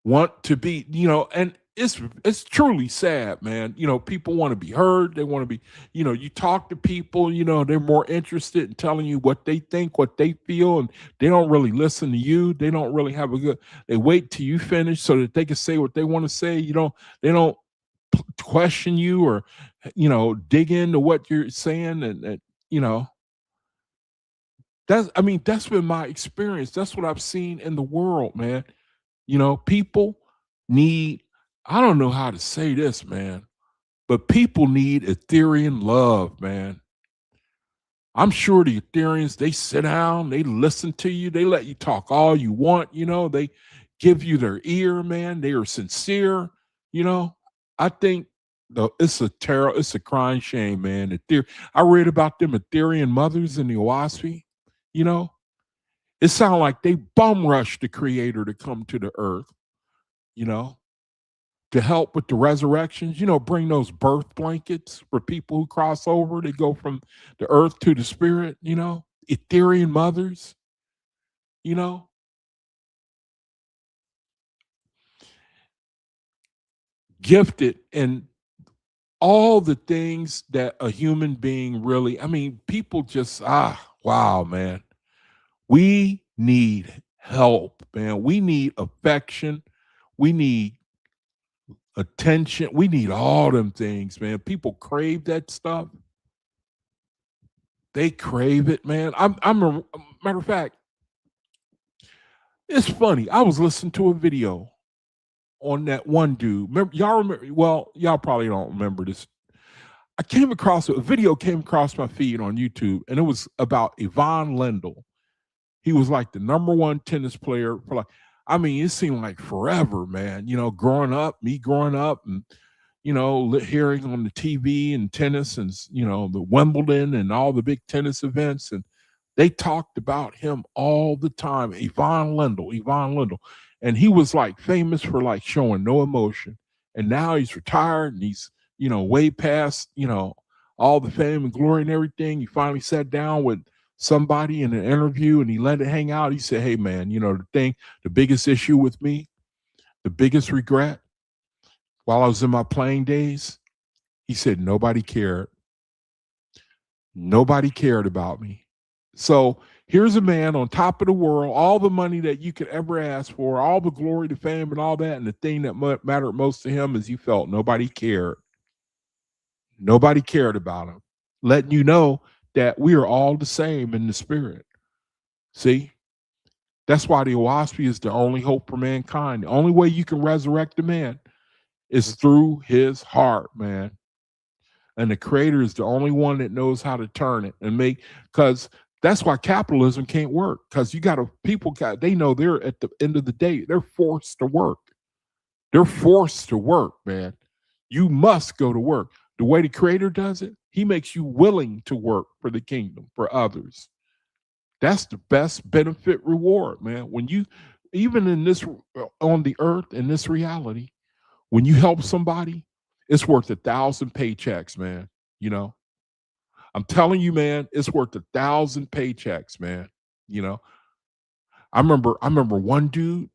Want to be, and it's truly sad, man. People want to be heard. They want to be, you talk to people, they're more interested in telling you what they think, what they feel, and they don't really listen to you. They don't really have they wait till you finish so that they can say what they want to say. They don't question you or, dig into what you're saying. And that's been my experience. That's what I've seen in the world, man. People need, I don't know how to say this, man, but people need Ethereum love, man. I'm sure the Ethereans, they sit down, they listen to you, they let you talk all you want, they give you their ear, man. They are sincere, I think it's a crying shame, man. I read about them Ethereum mothers in the OAHSPE, it sounds like they bum rushed the creator to come to the earth, to help with the resurrections, bring those birth blankets for people who cross over. They go from the earth to the spirit, Ethereum mothers, gifted and all the things that a human being really, people just, wow, man. We need help, man. We need affection. We need attention. We need all them things, man. People crave that stuff. They crave it, man. I'm a matter of fact, it's funny. I was listening to a video on that one dude. Y'all remember? Well, y'all probably don't remember this. I came across a video, came across my feed on YouTube, and it was about Ivan Lendl. He was like the #1 tennis player for it seemed like forever, man. Me growing up and, hearing on the TV and tennis and, the Wimbledon and all the big tennis events. And they talked about him all the time. Ivan Lendl. And he was famous for showing no emotion. And now he's retired and he's, way past, all the fame and glory and everything. He finally sat down with somebody in an interview and he let it hang out. He said, hey, man, the biggest issue with me, the biggest regret while I was in my playing days, he said, nobody cared. Nobody cared about me. So here's a man on top of the world, all the money that you could ever ask for, all the glory, the fame and all that. And the thing that mattered most to him is he felt nobody cared. Nobody cared about him, letting you know that we are all the same in the spirit. See, that's why the OAHSPE is the only hope for mankind. The only way you can resurrect a man is through his heart, man. And the creator is the only one that knows how to turn it and because that's why capitalism can't work. Because they know they're at the end of the day, they're forced to work. They're forced to work, man. You must go to work. The way the creator does it, he makes you willing to work for the kingdom, for others. That's the best benefit reward, man. When you, even in this, on the earth, in this reality, when you help somebody, it's worth 1,000 paychecks, man. I'm telling you, man, it's worth 1,000 paychecks, man. I remember one dude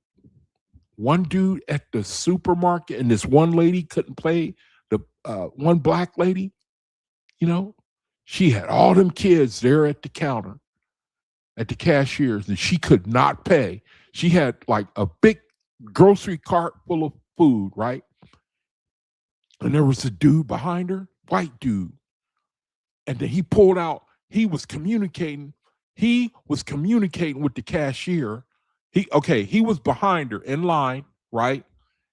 at the supermarket, and this one lady couldn't pay, the one black lady, she had all them kids there at the counter, at the cashiers, and she could not pay. She had a big grocery cart full of food, right? And there was a dude behind her, white dude. And then he pulled out, he was communicating with the cashier. He was behind her in line, right?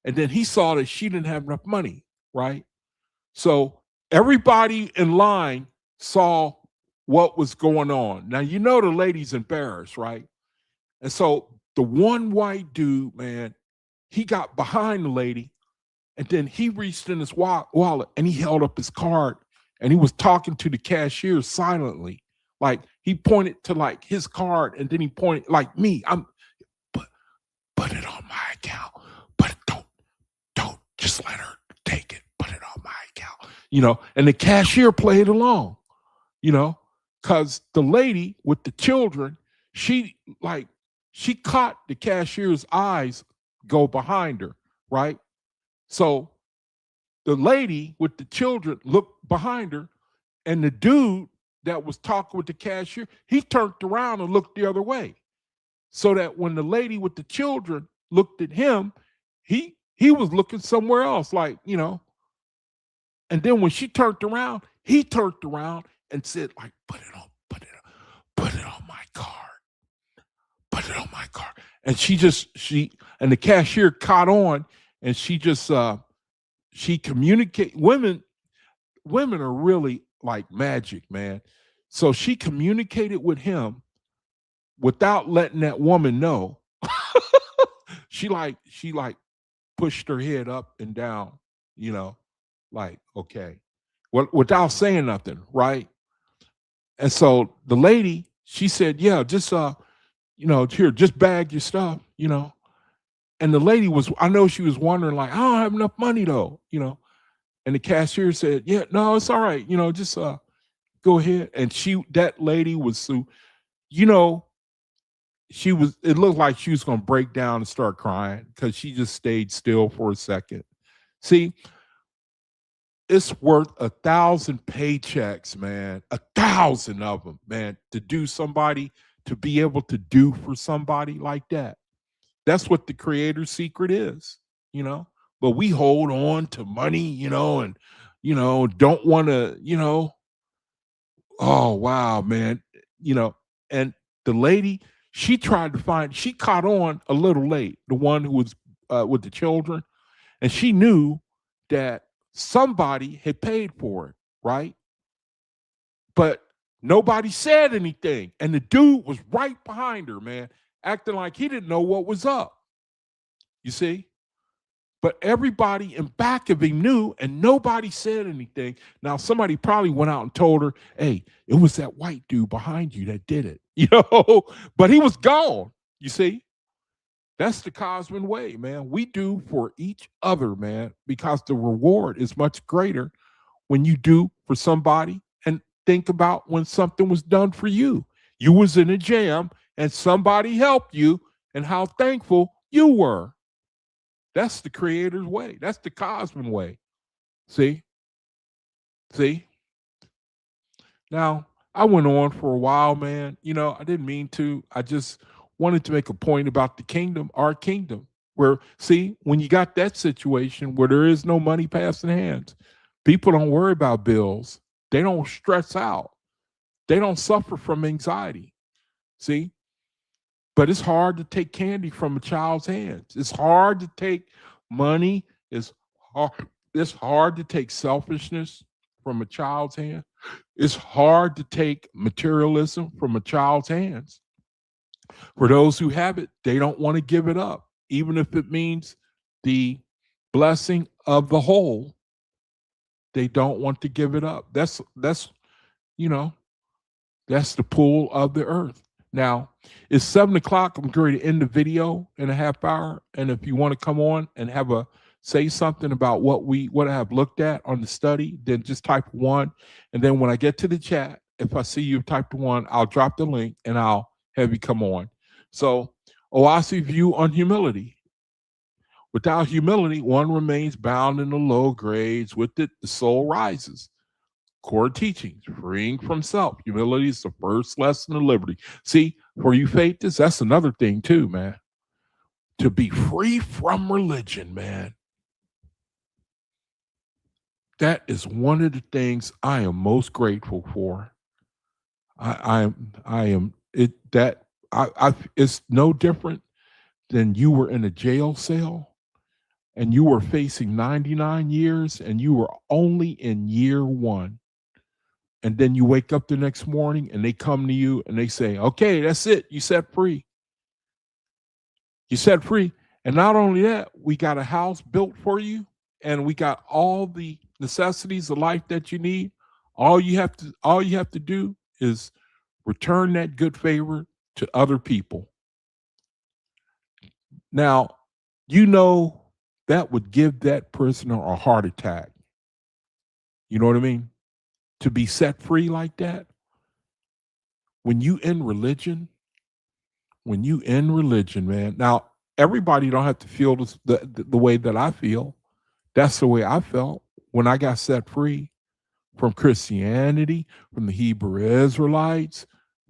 And then he saw that she didn't have enough money, right? So everybody in line saw what was going on. Now, you know the lady's embarrassed, right? And so the one white dude, man, he got behind the lady, and then he reached in his wallet and he held up his card, and he was talking to the cashier silently. Like, he pointed to like his card, and then he pointed like me. Put it on my account, but don't just let her take it. Put it on my account, and the cashier played along, because the lady with the children, she caught the cashier's eyes go behind her, right? So the lady with the children looked behind her, and the dude that was talking with the cashier, he turned around and looked the other way. So that when the lady with the children looked at him, he was looking somewhere else, like, And then when she turned around, he turned around and said, like, put it on my card. Put it on my card. And and the cashier caught on, and she just she communicate. Women are really like magic, man. So she communicated with him without letting that woman know. she pushed her head up and down, like, okay, without saying nothing, right? And so the lady, she said, yeah, just here, just bag your stuff, And the lady I know she was wondering, like, I don't have enough money though, And the cashier said, yeah, no, it's all right, just go ahead. And that lady was it looked like she was going to break down and start crying, because she just stayed still for a second. See, it's worth 1,000 paychecks, man, 1,000 of them, man, to be able to do for somebody like that. That's what the Creator's secret is, but we hold on to money, and, don't want to, oh, wow, man, and the lady, she caught on a little late, the one who was with the children, and she knew that somebody had paid for it, right? But nobody said anything, and the dude was right behind her, man, acting like he didn't know what was up, you see? But everybody in back of him knew, and nobody said anything. Now, somebody probably went out and told her, hey, it was that white dude behind you that did it, but he was gone, you see? That's the Cosman way, man. We do for each other, man, because the reward is much greater when you do for somebody. And think about when something was done for you. You was in a jam and somebody helped you, and how thankful you were. That's the Creator's way. That's the Cosman way. See? Now, I went on for a while, man. I didn't mean to. I just wanted to make a point about the kingdom, our kingdom, where, see, when you got that situation where there is no money passing hands, people don't worry about bills. They don't stress out. They don't suffer from anxiety. See? But it's hard to take candy from a child's hands. It's hard to take money. It's hard to take selfishness from a child's hand. It's hard to take materialism from a child's hands. For those who have it, they don't want to give it up, even if it means the blessing of the whole. They don't want to give it up. That's the pull of the earth. Now, it's 7 o'clock. I'm going to end the video in a half hour. And if you want to come on and say something about what I have looked at on the study, then just type 1. And then when I get to the chat, if I see you typed 1, I'll drop the link and I'll have you come on. So, OAHSPE view on humility. Without humility, one remains bound in the low grades. With it, the soul rises. Core teachings, freeing from self. Humility is the first lesson of liberty. See, for you faithists, that's another thing too, man. To be free from religion, man. That is one of the things I am most grateful for. I am it that I it's no different than you were in a jail cell and you were facing 99 years and you were only in year 1. And then you wake up the next morning and they come to you and they say, "Okay, that's it. You set free. You set free." And not only that, we got a house built for you and we got all the necessities of life that you need. All you have to do is return that good favor to other people. Now, you know that would give that prisoner a heart attack. You know what I mean? To be set free like that. When you in religion, man. Now, everybody don't have to feel the way that I feel. That's the way I felt when I got set free from Christianity, from the Hebrew Israelites,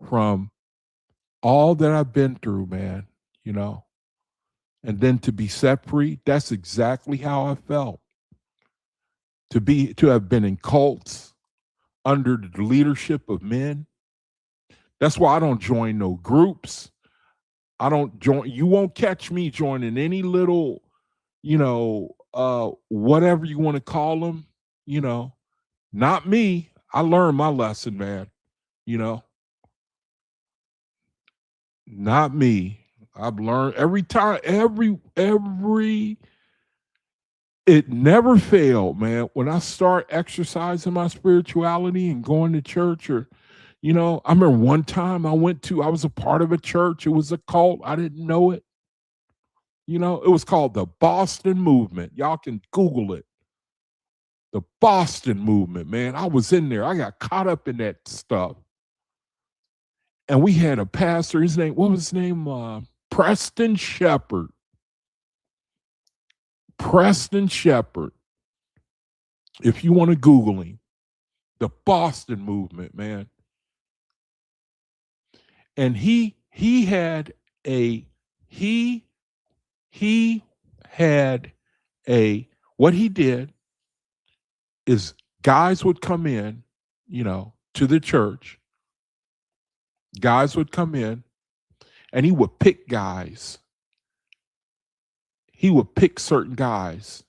from all that I've been through, man, you know. And then to be set free, that's exactly how I felt. To have been in cults under the leadership of men. That's why I don't join no groups. I don't join. You won't catch me joining any little, whatever you want to call them. You know, not me. I learned my lesson, man. You know, not me. I've learned every time, it never failed, man. When I start exercising my spirituality and going to church or, I remember one time I was a part of a church. It was a cult. I didn't know it. It was called the Boston Movement. Y'all can Google it. The Boston Movement, man. I was in there. I got caught up in that stuff. And we had a pastor, what was his name? Preston Shepherd. Preston Shepherd. If you want to Google him. The Boston Movement, man. And he had what he did is guys would come in, to the church. Guys would come in and he would pick guys. He would pick certain guys,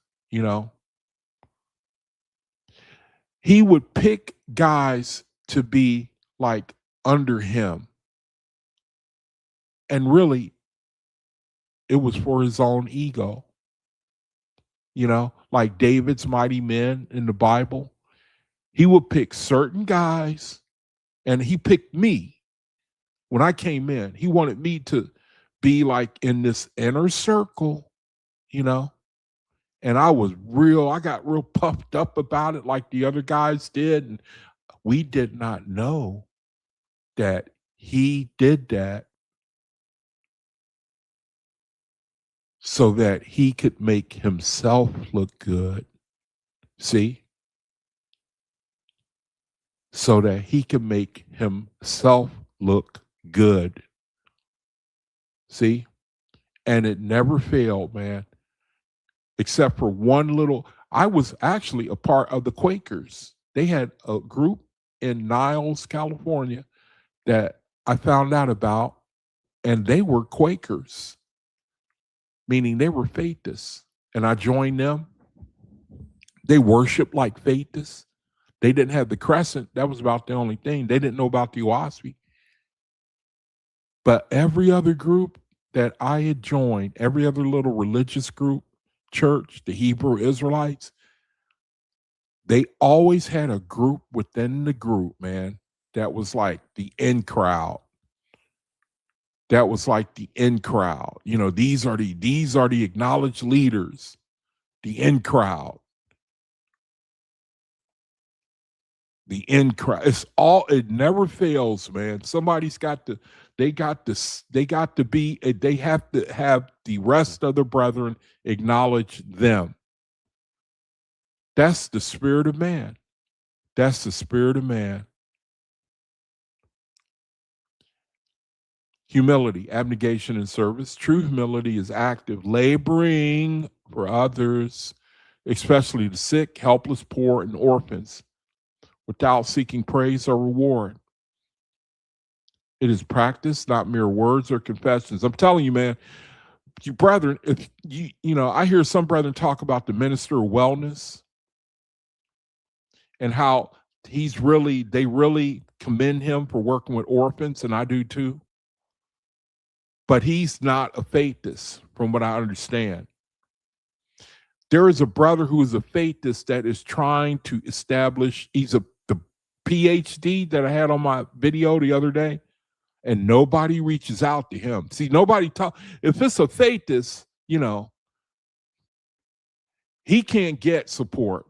He would pick guys to be like under him. And really, it was for his own ego. Like David's mighty men in the Bible. He would pick certain guys, and he picked me. When I came in, he wanted me to be like in this inner circle, and I got real puffed up about it like the other guys did. And we did not know that he did that so that he could make himself look good. See? So that he could make himself look good. See? And it never failed, man. Except for I was actually a part of the Quakers. They had a group in Niles, California that I found out about, and they were Quakers, meaning they were faithists. And I joined them. They worshiped like faithists. They didn't have the crescent. That was about the only thing. They didn't know about the OAHSPE. But every other group that I had joined, every other little religious group, church, the Hebrew Israelites, they always had a group within the group, man, that was like the in crowd. That was like the in crowd. These are the acknowledged leaders, the in crowd. The in crowd. It never fails, man. They have to have the rest of the brethren acknowledge them. That's the spirit of man. That's the spirit of man. Humility, abnegation, and service. True humility is active laboring for others. especially the sick, helpless, poor, and orphans, without seeking praise or reward. It is practice, not mere words or confessions. I'm telling you, man, you brethren, if I hear some brethren talk about the minister of wellness and how they really commend him for working with orphans, and I do too. But he's not a faithist, from what I understand. There is a brother who is a faithist that is trying to establish, the PhD that I had on my video the other day, and nobody reaches out to him. See, if it's a faithist, he can't get support.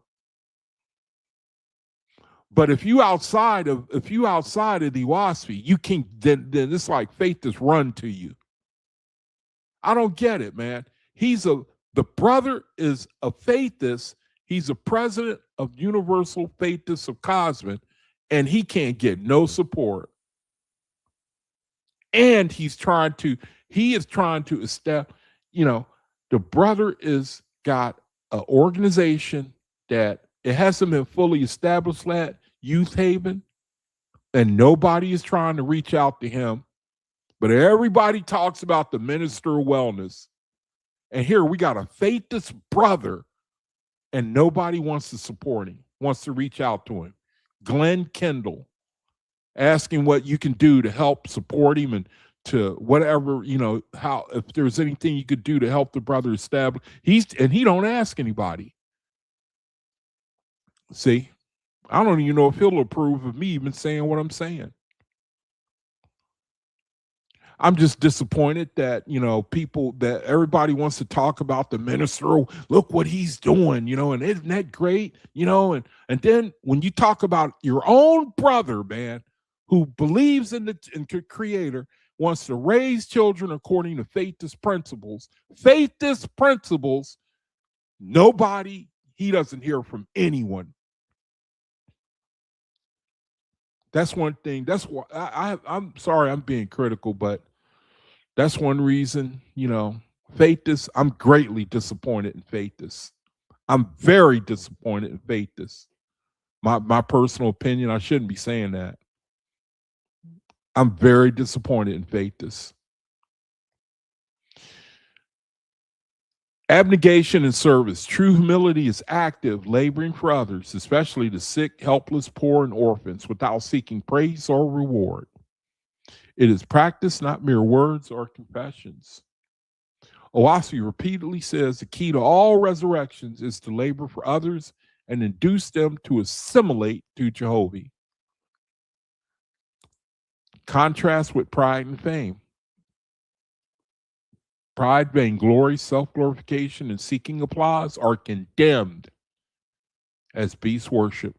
But if you outside of the OAHSPE, you can then it's like faithists run to you. I don't get it, man. The brother is a faithist. He's a president of Universal Faithists of Cosman, and he can't get no support. And he is trying to establish, the brother is got an organization that it hasn't been fully established at Youth Haven, and nobody is trying to reach out to him. But everybody talks about the minister of wellness. And here we got a faithless brother, and nobody wants to support him, wants to reach out to him. Glenn Kendall, asking what you can do to help support him and to whatever, if there's anything you could do to help the brother establish. He don't ask anybody. See, I don't even know if he'll approve of me even saying what I'm saying. I'm just disappointed that, that everybody wants to talk about the minister. Oh, look what he's doing, and isn't that great? And then when you talk about your own brother, man, who believes in the Creator, wants to raise children according to faithist principles, he doesn't hear from anyone. That's one thing. That's why I'm sorry I'm being critical, but that's one reason, faithists, I'm greatly disappointed in faithists. I'm very disappointed in faithists. My personal opinion, I shouldn't be saying that. I'm very disappointed in faithists. Abnegation and service. True humility is active, laboring for others, especially the sick, helpless, poor, and orphans, without seeking praise or reward. It is practice, not mere words or confessions. OAHSPE repeatedly says the key to all resurrections is to labor for others and induce them to assimilate to Jehovah. Contrast with pride and fame. Pride, vainglory, self-glorification, and seeking applause are condemned as beast worship.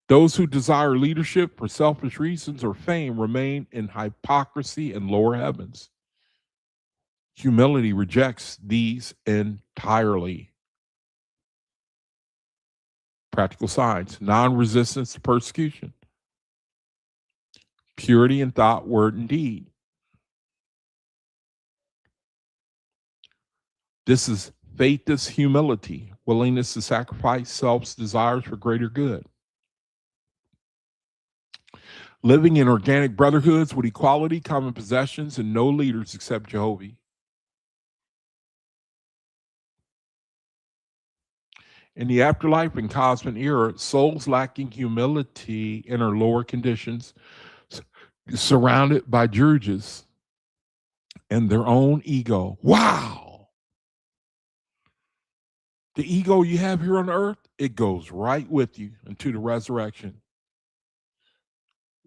Those who desire leadership for selfish reasons or fame remain in hypocrisy and lower heavens. Humility rejects these entirely. Practical signs: non-resistance to persecution, purity in thought, word, and deed. This is faithless humility, willingness to sacrifice self's desires for greater good. Living in organic brotherhoods with equality, common possessions, and no leaders except Jehovah. In the afterlife and cosmic era, souls lacking humility in our lower conditions, surrounded by drudges and their own ego. Wow! The ego you have here on earth, it goes right with you into the resurrection.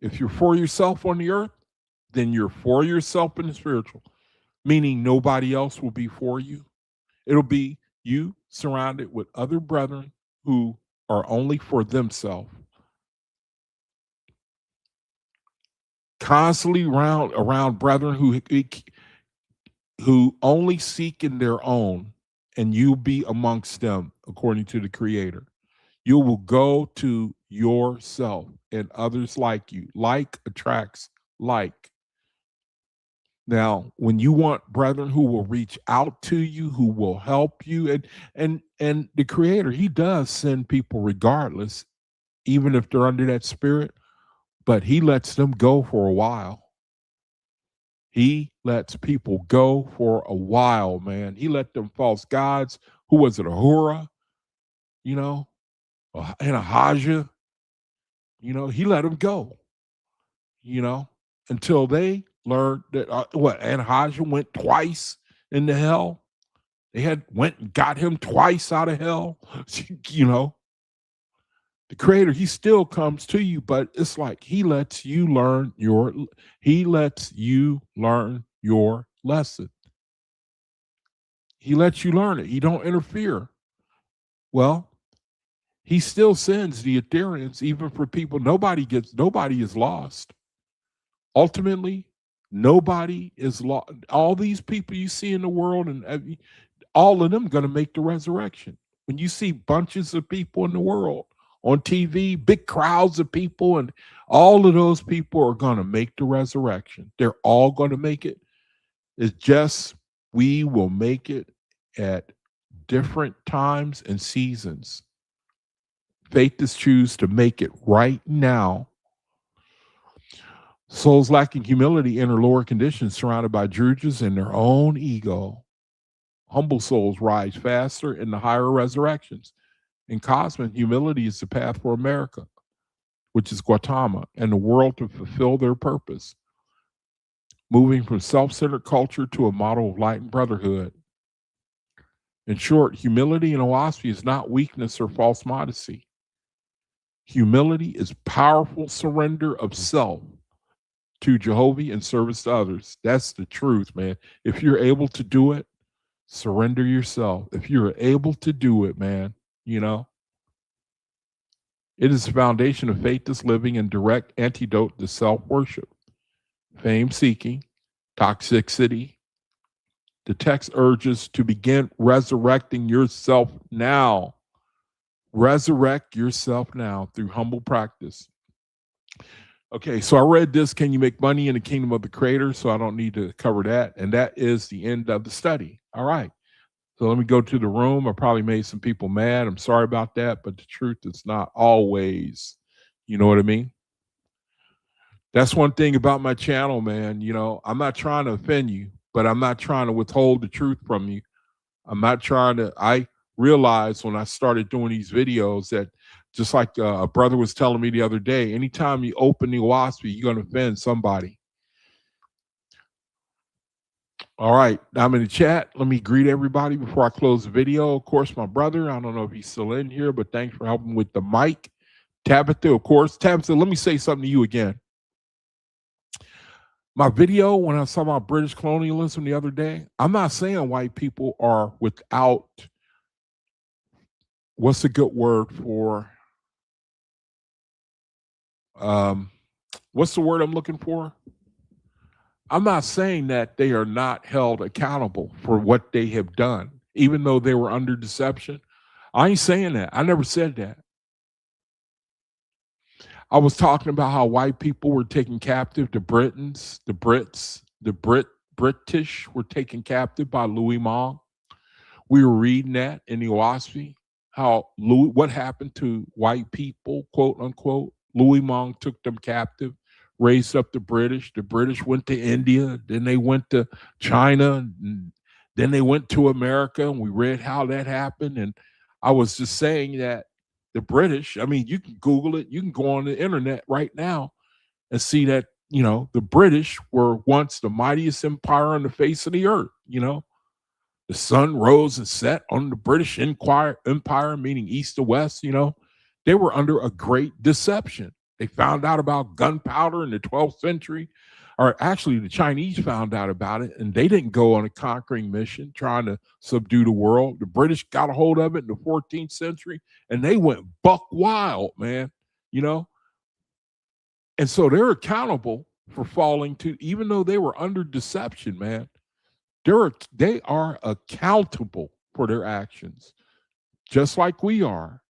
If you're for yourself on the earth, then you're for yourself in the spiritual, meaning nobody else will be for you. It'll be you surrounded with other brethren who are only for themselves. Constantly around brethren who only seek in their own, and you be amongst them according to the Creator. You will go to yourself and others like you. Like attracts like. Now, when you want brethren who will reach out to you, who will help you, and the Creator, He does send people regardless, even if they're under that spirit, but He lets them go for a while. He lets people go for a while, man. He let them false gods. Who was it? Ahura, you know, and Ahijah, he let them go, until they learned that Ahijah went twice into hell. They had went and got him twice out of hell. The Creator, He still comes to you, but it's like He lets you learn your lesson. He lets you learn it. He don't interfere. Well, He still sends the Ethereans, even for people. Nobody is lost. Ultimately, nobody is lost. All these people you see in the world, and all of them going to make the resurrection. When you see bunches of people in the world on TV, big crowds of people, and all of those people are going to make the resurrection. They're all going to make it. It's just we will make it at different times and seasons. Faithists choose to make it right now. Souls lacking humility enter lower conditions surrounded by drudges and their own ego. Humble souls rise faster in the higher resurrections. In Cosmic, humility is the path for America, which is Gautama, and the world to fulfill their purpose, moving from self-centered culture to a model of light and brotherhood. In short, humility in OAHSPE is not weakness or false modesty. Humility is powerful surrender of self to Jehovah and service to others. That's the truth, man. If you're able to do it, surrender yourself. If you're able to do it, man, it is the foundation of faithless living and direct antidote to self-worship, fame-seeking, toxicity. The text urges to begin resurrecting yourself now. Resurrect yourself now through humble practice. Okay, so I read this, Can You Make Money in the Kingdom of the Creator? So I don't need to cover that. And that is the end of the study. All right. So let me go to the room. I probably made some people mad. I'm sorry about that, but the truth is not always, you know what I mean? That's one thing about my channel, man. I'm not trying to offend you, but I'm not trying to withhold the truth from you. I realized when I started doing these videos that just like a brother was telling me the other day, anytime you open the OAHSPE, you're going to offend somebody. All right, I'm in the chat. Let me greet everybody before I close the video. Of course, my brother, I don't know if he's still in here, but thanks for helping with the mic. Tabitha, of course. Tabitha, let me say something to you again. My video, when I saw about British colonialism the other day, I'm not saying white people are without, what's a good word for, what's the word I'm looking for? I'm not saying that they are not held accountable for what they have done, even though they were under deception. I ain't saying that. I never said that. I was talking about how white people were taken captive. The British were taken captive by Louis Mong. We were reading that in the OAHSPE, what happened to white people, quote unquote. Louis Mong took them captive, raised up the British. The British went to India, then they went to China, and then they went to America, and we read how that happened. And I was just saying that the British, I mean, you can Google it, you can go on the internet right now and see that, the British were once the mightiest empire on the face of the earth, The sun rose and set on the British Empire, meaning east to west, They were under a great deception. They found out about gunpowder in the 12th century, or actually the Chinese found out about it, and they didn't go on a conquering mission trying to subdue the world. The British got a hold of it in the 14th century, and they went buck wild, man, And so they're accountable for falling to, even though they were under deception, man, they are accountable for their actions, just like we are.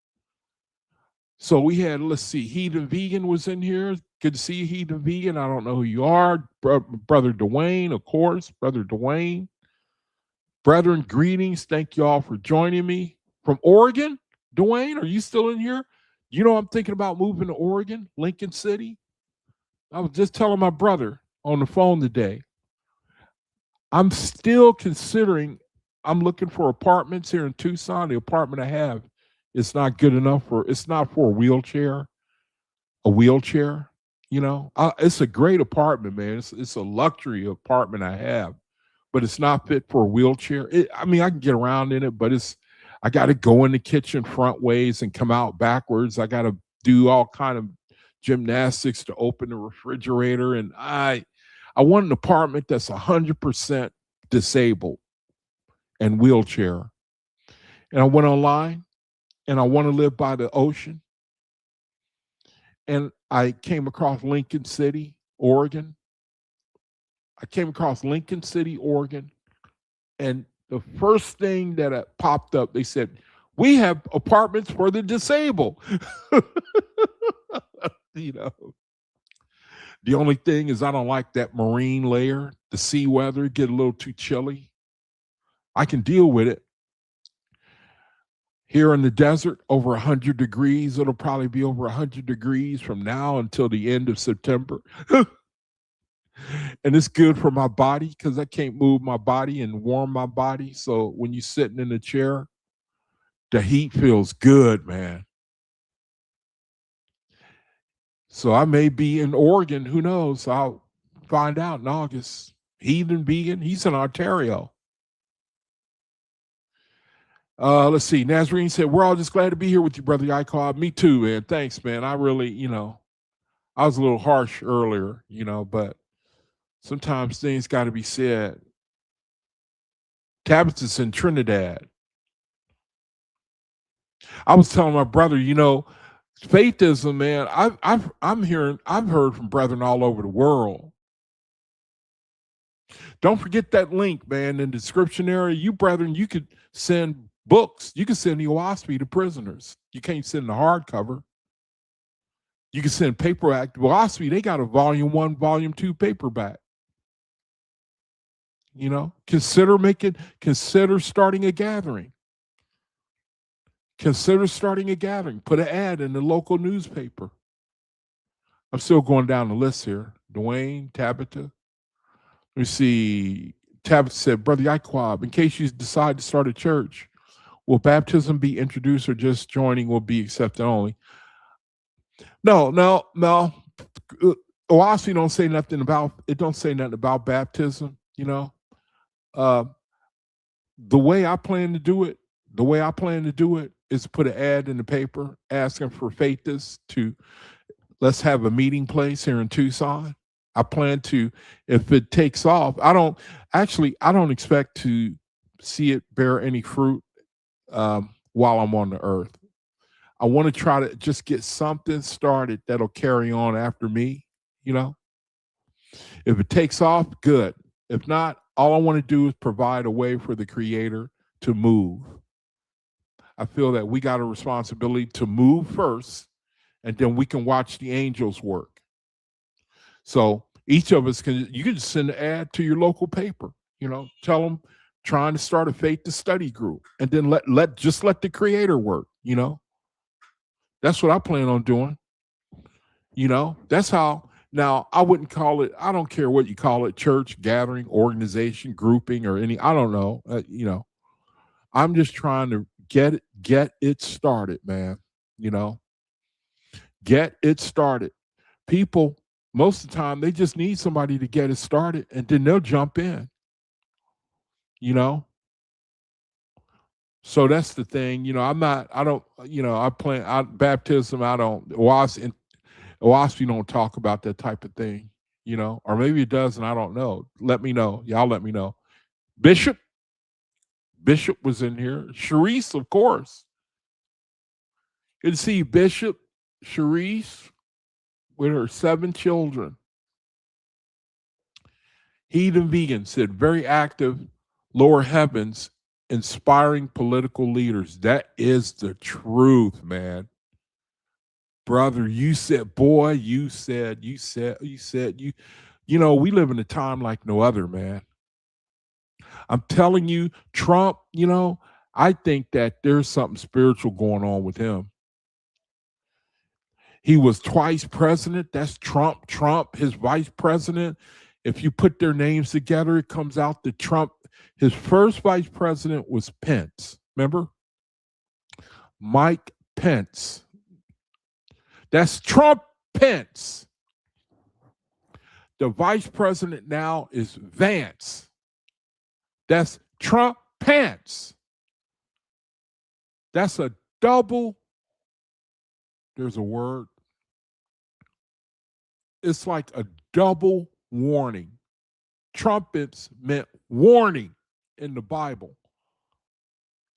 So we had, let's see, Heathen Vegan was in here. Good to see you, Heathen Vegan. I don't know who you are. Brother Dwayne, of course. Brother Dwayne. Brethren, greetings. Thank you all for joining me. From Oregon, Dwayne, are you still in here? You know, I'm thinking about moving to Oregon, Lincoln City. I was just telling my brother on the phone today. I'm still considering, I'm looking for apartments here in Tucson. The apartment I have is not good enough it's not for a wheelchair, you know. It's a great apartment, man. It's a luxury apartment I have, but it's not fit for a wheelchair. I mean, I can get around in it, but I got to go in the kitchen front ways and come out backwards. I got to do all kind of gymnastics to open the refrigerator, and I want an apartment that's 100% disabled and wheelchair. And I went online, and I want to live by the ocean. And I came across Lincoln City, Oregon. And the first thing that popped up, they said, we have apartments for the disabled. You know, the only thing is I don't like that marine layer. The sea weather get a little too chilly. I can deal with it. Here in the desert, over 100 degrees. It'll probably be over 100 degrees from now until the end of September. And it's good for my body because I can't move my body and warm my body. So when you're sitting in the chair, the heat feels good, man. So I may be in Oregon. Who knows? I'll find out in August. Heathen Vegan, he's in Ontario. Let's see. Nazarene said, we're all just glad to be here with you, Brother Yaakov. Me too, man. Thanks, man. I really, you know, I was a little harsh earlier, you know, but sometimes things got to be said. Tabitha's in Trinidad. I was telling my brother, you know, faithism, man, I've heard from brethren all over the world. Don't forget that link, man, in the description area. You brethren, you could send books. You can send the OAHSPE to prisoners. You can't send the hardcover. You can send paperback. OAHSPE, they got a volume 1, volume 2 paperback. You know, consider starting a gathering. Consider starting a gathering. Put an ad in the local newspaper. I'm still going down the list here. Dwayne, Tabitha. Let me see. Tabitha said, Brother Yaquab, in case you decide to start a church, will baptism be introduced or just joining will be accepted only? No. OAHSPE don't say nothing about baptism, you know. The way I plan to do it is put an ad in the paper asking for faithists to let's have a meeting place here in Tucson. I plan to, if it takes off, I don't expect to see it bear any fruit while I'm on the earth. I want to try to just get something started that'll carry on after me, you know. If it takes off, good. If not, all I want to do is provide a way for the Creator to move. I feel that we got a responsibility to move first, and then we can watch the angels work. So each of us you can send an ad to your local paper, you know, tell them trying to start a faith to study group, and then let the Creator work, you know. That's what I plan on doing. You know, that's how. Now, I wouldn't call it, I don't care what you call it, church, gathering, organization, grouping, or any, I don't know, you know. I'm just trying to get it started, man, you know. Get it started. People, most of the time, they just need somebody to get it started, and then they'll jump in, you know. So that's the thing, you know. Baptism, OAHSPE don't talk about that type of thing, you know, or maybe it does, and I don't know. Let me know. Y'all let me know. Bishop was in here. Sharice, of course. Good to see Bishop Sharice with her 7 children. Heathen Vegan said, very active, lower heavens, inspiring political leaders. That is the truth, man. Brother, you said, boy, you know, we live in a time like no other, man. I'm telling you, Trump, you know, I think that there's something spiritual going on with him. He was twice president. That's Trump. Trump, his vice president. If you put their names together, it comes out that Trump, his first vice president was Pence. Remember? Mike Pence. That's Trump Pence. The vice president now is Vance. That's Trump Pence. That's a double. There's a word. It's like a double warning. Trumpets meant warning in the Bible.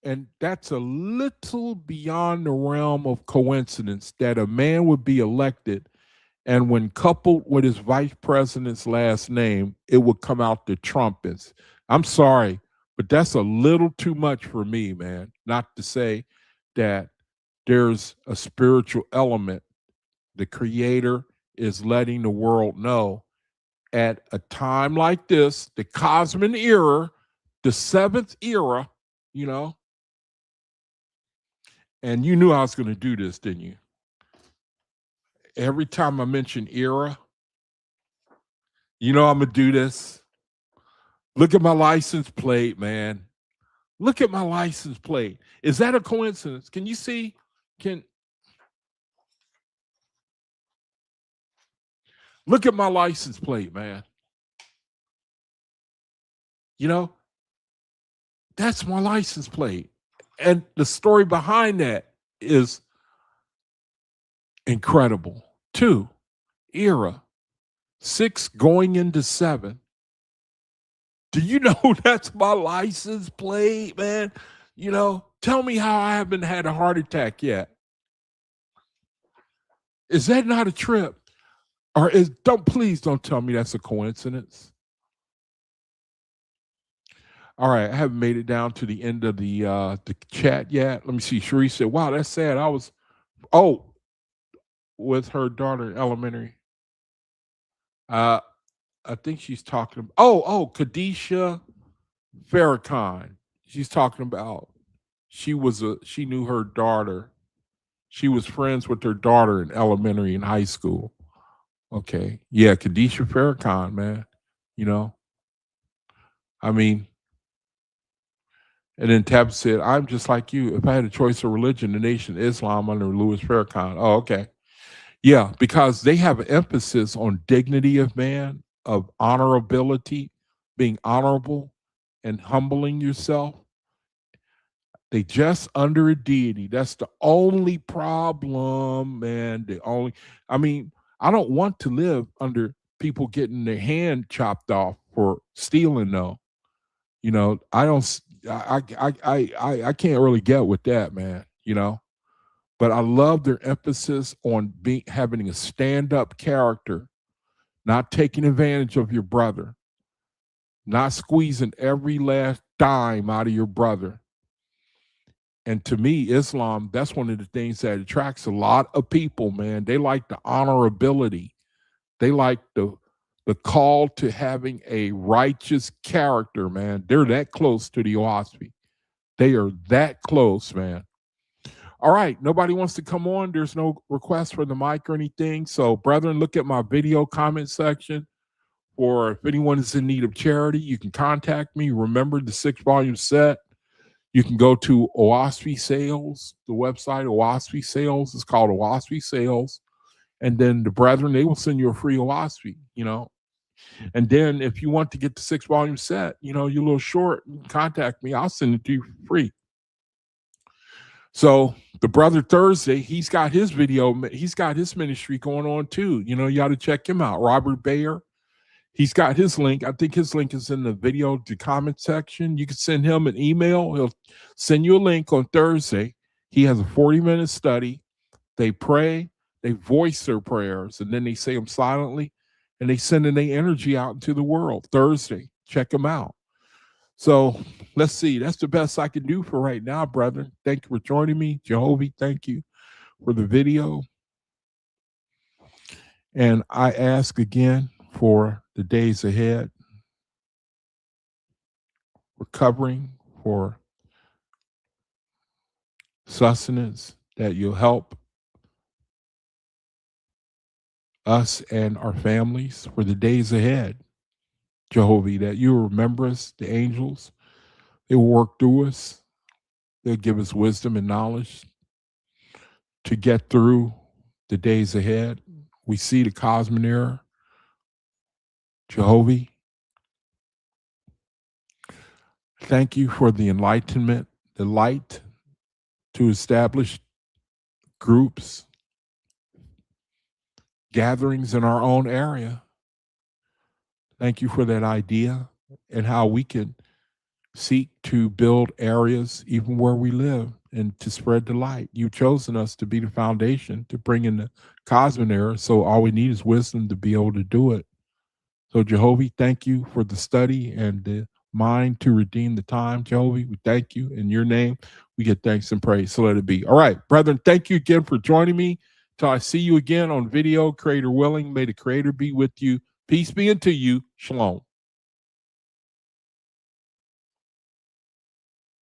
And that's a little beyond the realm of coincidence that a man would be elected, and when coupled with his vice president's last name, it would come out the trumpets. I'm sorry, but that's a little too much for me, man. Not to say that there's a spiritual element. The Creator is letting the world know at a time like this, the Cosmic era, the seventh era, you know. And you knew I was going to do this, didn't you? Every time I mention era, you know I'm going to do this. Look at my license plate, man. Look at my license plate. Is that a coincidence? Can you see? Look at my license plate, man. You know, that's my license plate. And the story behind that is incredible. 2, era. 6 going into 7. Do you know that's my license plate, man? You know, tell me how I haven't had a heart attack yet. Is that not a trip? Or please don't tell me that's a coincidence. All right, I haven't made it down to the end of the chat yet. Let me see. Cherie said, wow, that's sad. With her daughter in elementary. I think she's talking about, Kadisha Farrakhan. She's talking about she knew her daughter. She was friends with her daughter in elementary and high school. Okay. Yeah, Kadisha Farrakhan, man. You know, I mean, and then Tab said, I'm just like you. If I had a choice of religion, the Nation of Islam under Louis Farrakhan. Oh, okay. Yeah, because they have an emphasis on dignity of man, of honorability, being honorable and humbling yourself. They just under a deity. That's the only problem, man. I don't want to live under people getting their hand chopped off for stealing, though. You know, I can't really get with that, man, you know. But I love their emphasis on having a stand-up character, not taking advantage of your brother, not squeezing every last dime out of your brother. And to me, Islam, that's one of the things that attracts a lot of people, man. They like the honorability. They like the call to having a righteous character, man. They're that close to the OAHSPE. They are that close, man. All right, nobody wants to come on. There's no request for the mic or anything. So, brethren, look at my video comment section. Or if anyone is in need of charity, you can contact me. Remember the 6-volume set. You can go to OAHSPE Sales, the website, OAHSPE Sales. It's called OAHSPE Sales. And then the brethren, they will send you a free OAHSPE, you know. And then if you want to get the 6-volume set, you know, you're a little short, contact me. I'll send it to you for free. So the brother Thursday, he's got his ministry going on too. You know, you got to check him out. Robert Bayer. He's got his link. I think his link is in the video, the comment section. You can send him an email. He'll send you a link on Thursday. He has a 40-minute study. They pray, they voice their prayers, and then they say them silently, and they send their energy out into the world. Thursday, check them out. So let's see. That's the best I can do for right now, brethren. Thank you for joining me. Jehovah, thank you for the video. And I ask again for the days ahead, recovering, for sustenance, that you'll help us and our families for the days ahead. Jehovah, that you will remember us, the angels. They will work through us. They'll give us wisdom and knowledge to get through the days ahead. We see the cosmic era. Jehovah, thank you for the enlightenment, the light to establish groups, gatherings in our own area. Thank you for that idea and how we can seek to build areas even where we live and to spread the light. You've chosen us to be the foundation to bring in the cosmic era, so all we need is wisdom to be able to do it. So Jehovah, thank you for the study and the mind to redeem the time. Jehovah, we thank you. In your name, we get thanks and praise. So let it be. All right, brethren, thank you again for joining me. Till I see you again on video, Creator willing, may the Creator be with you. Peace be unto you. Shalom.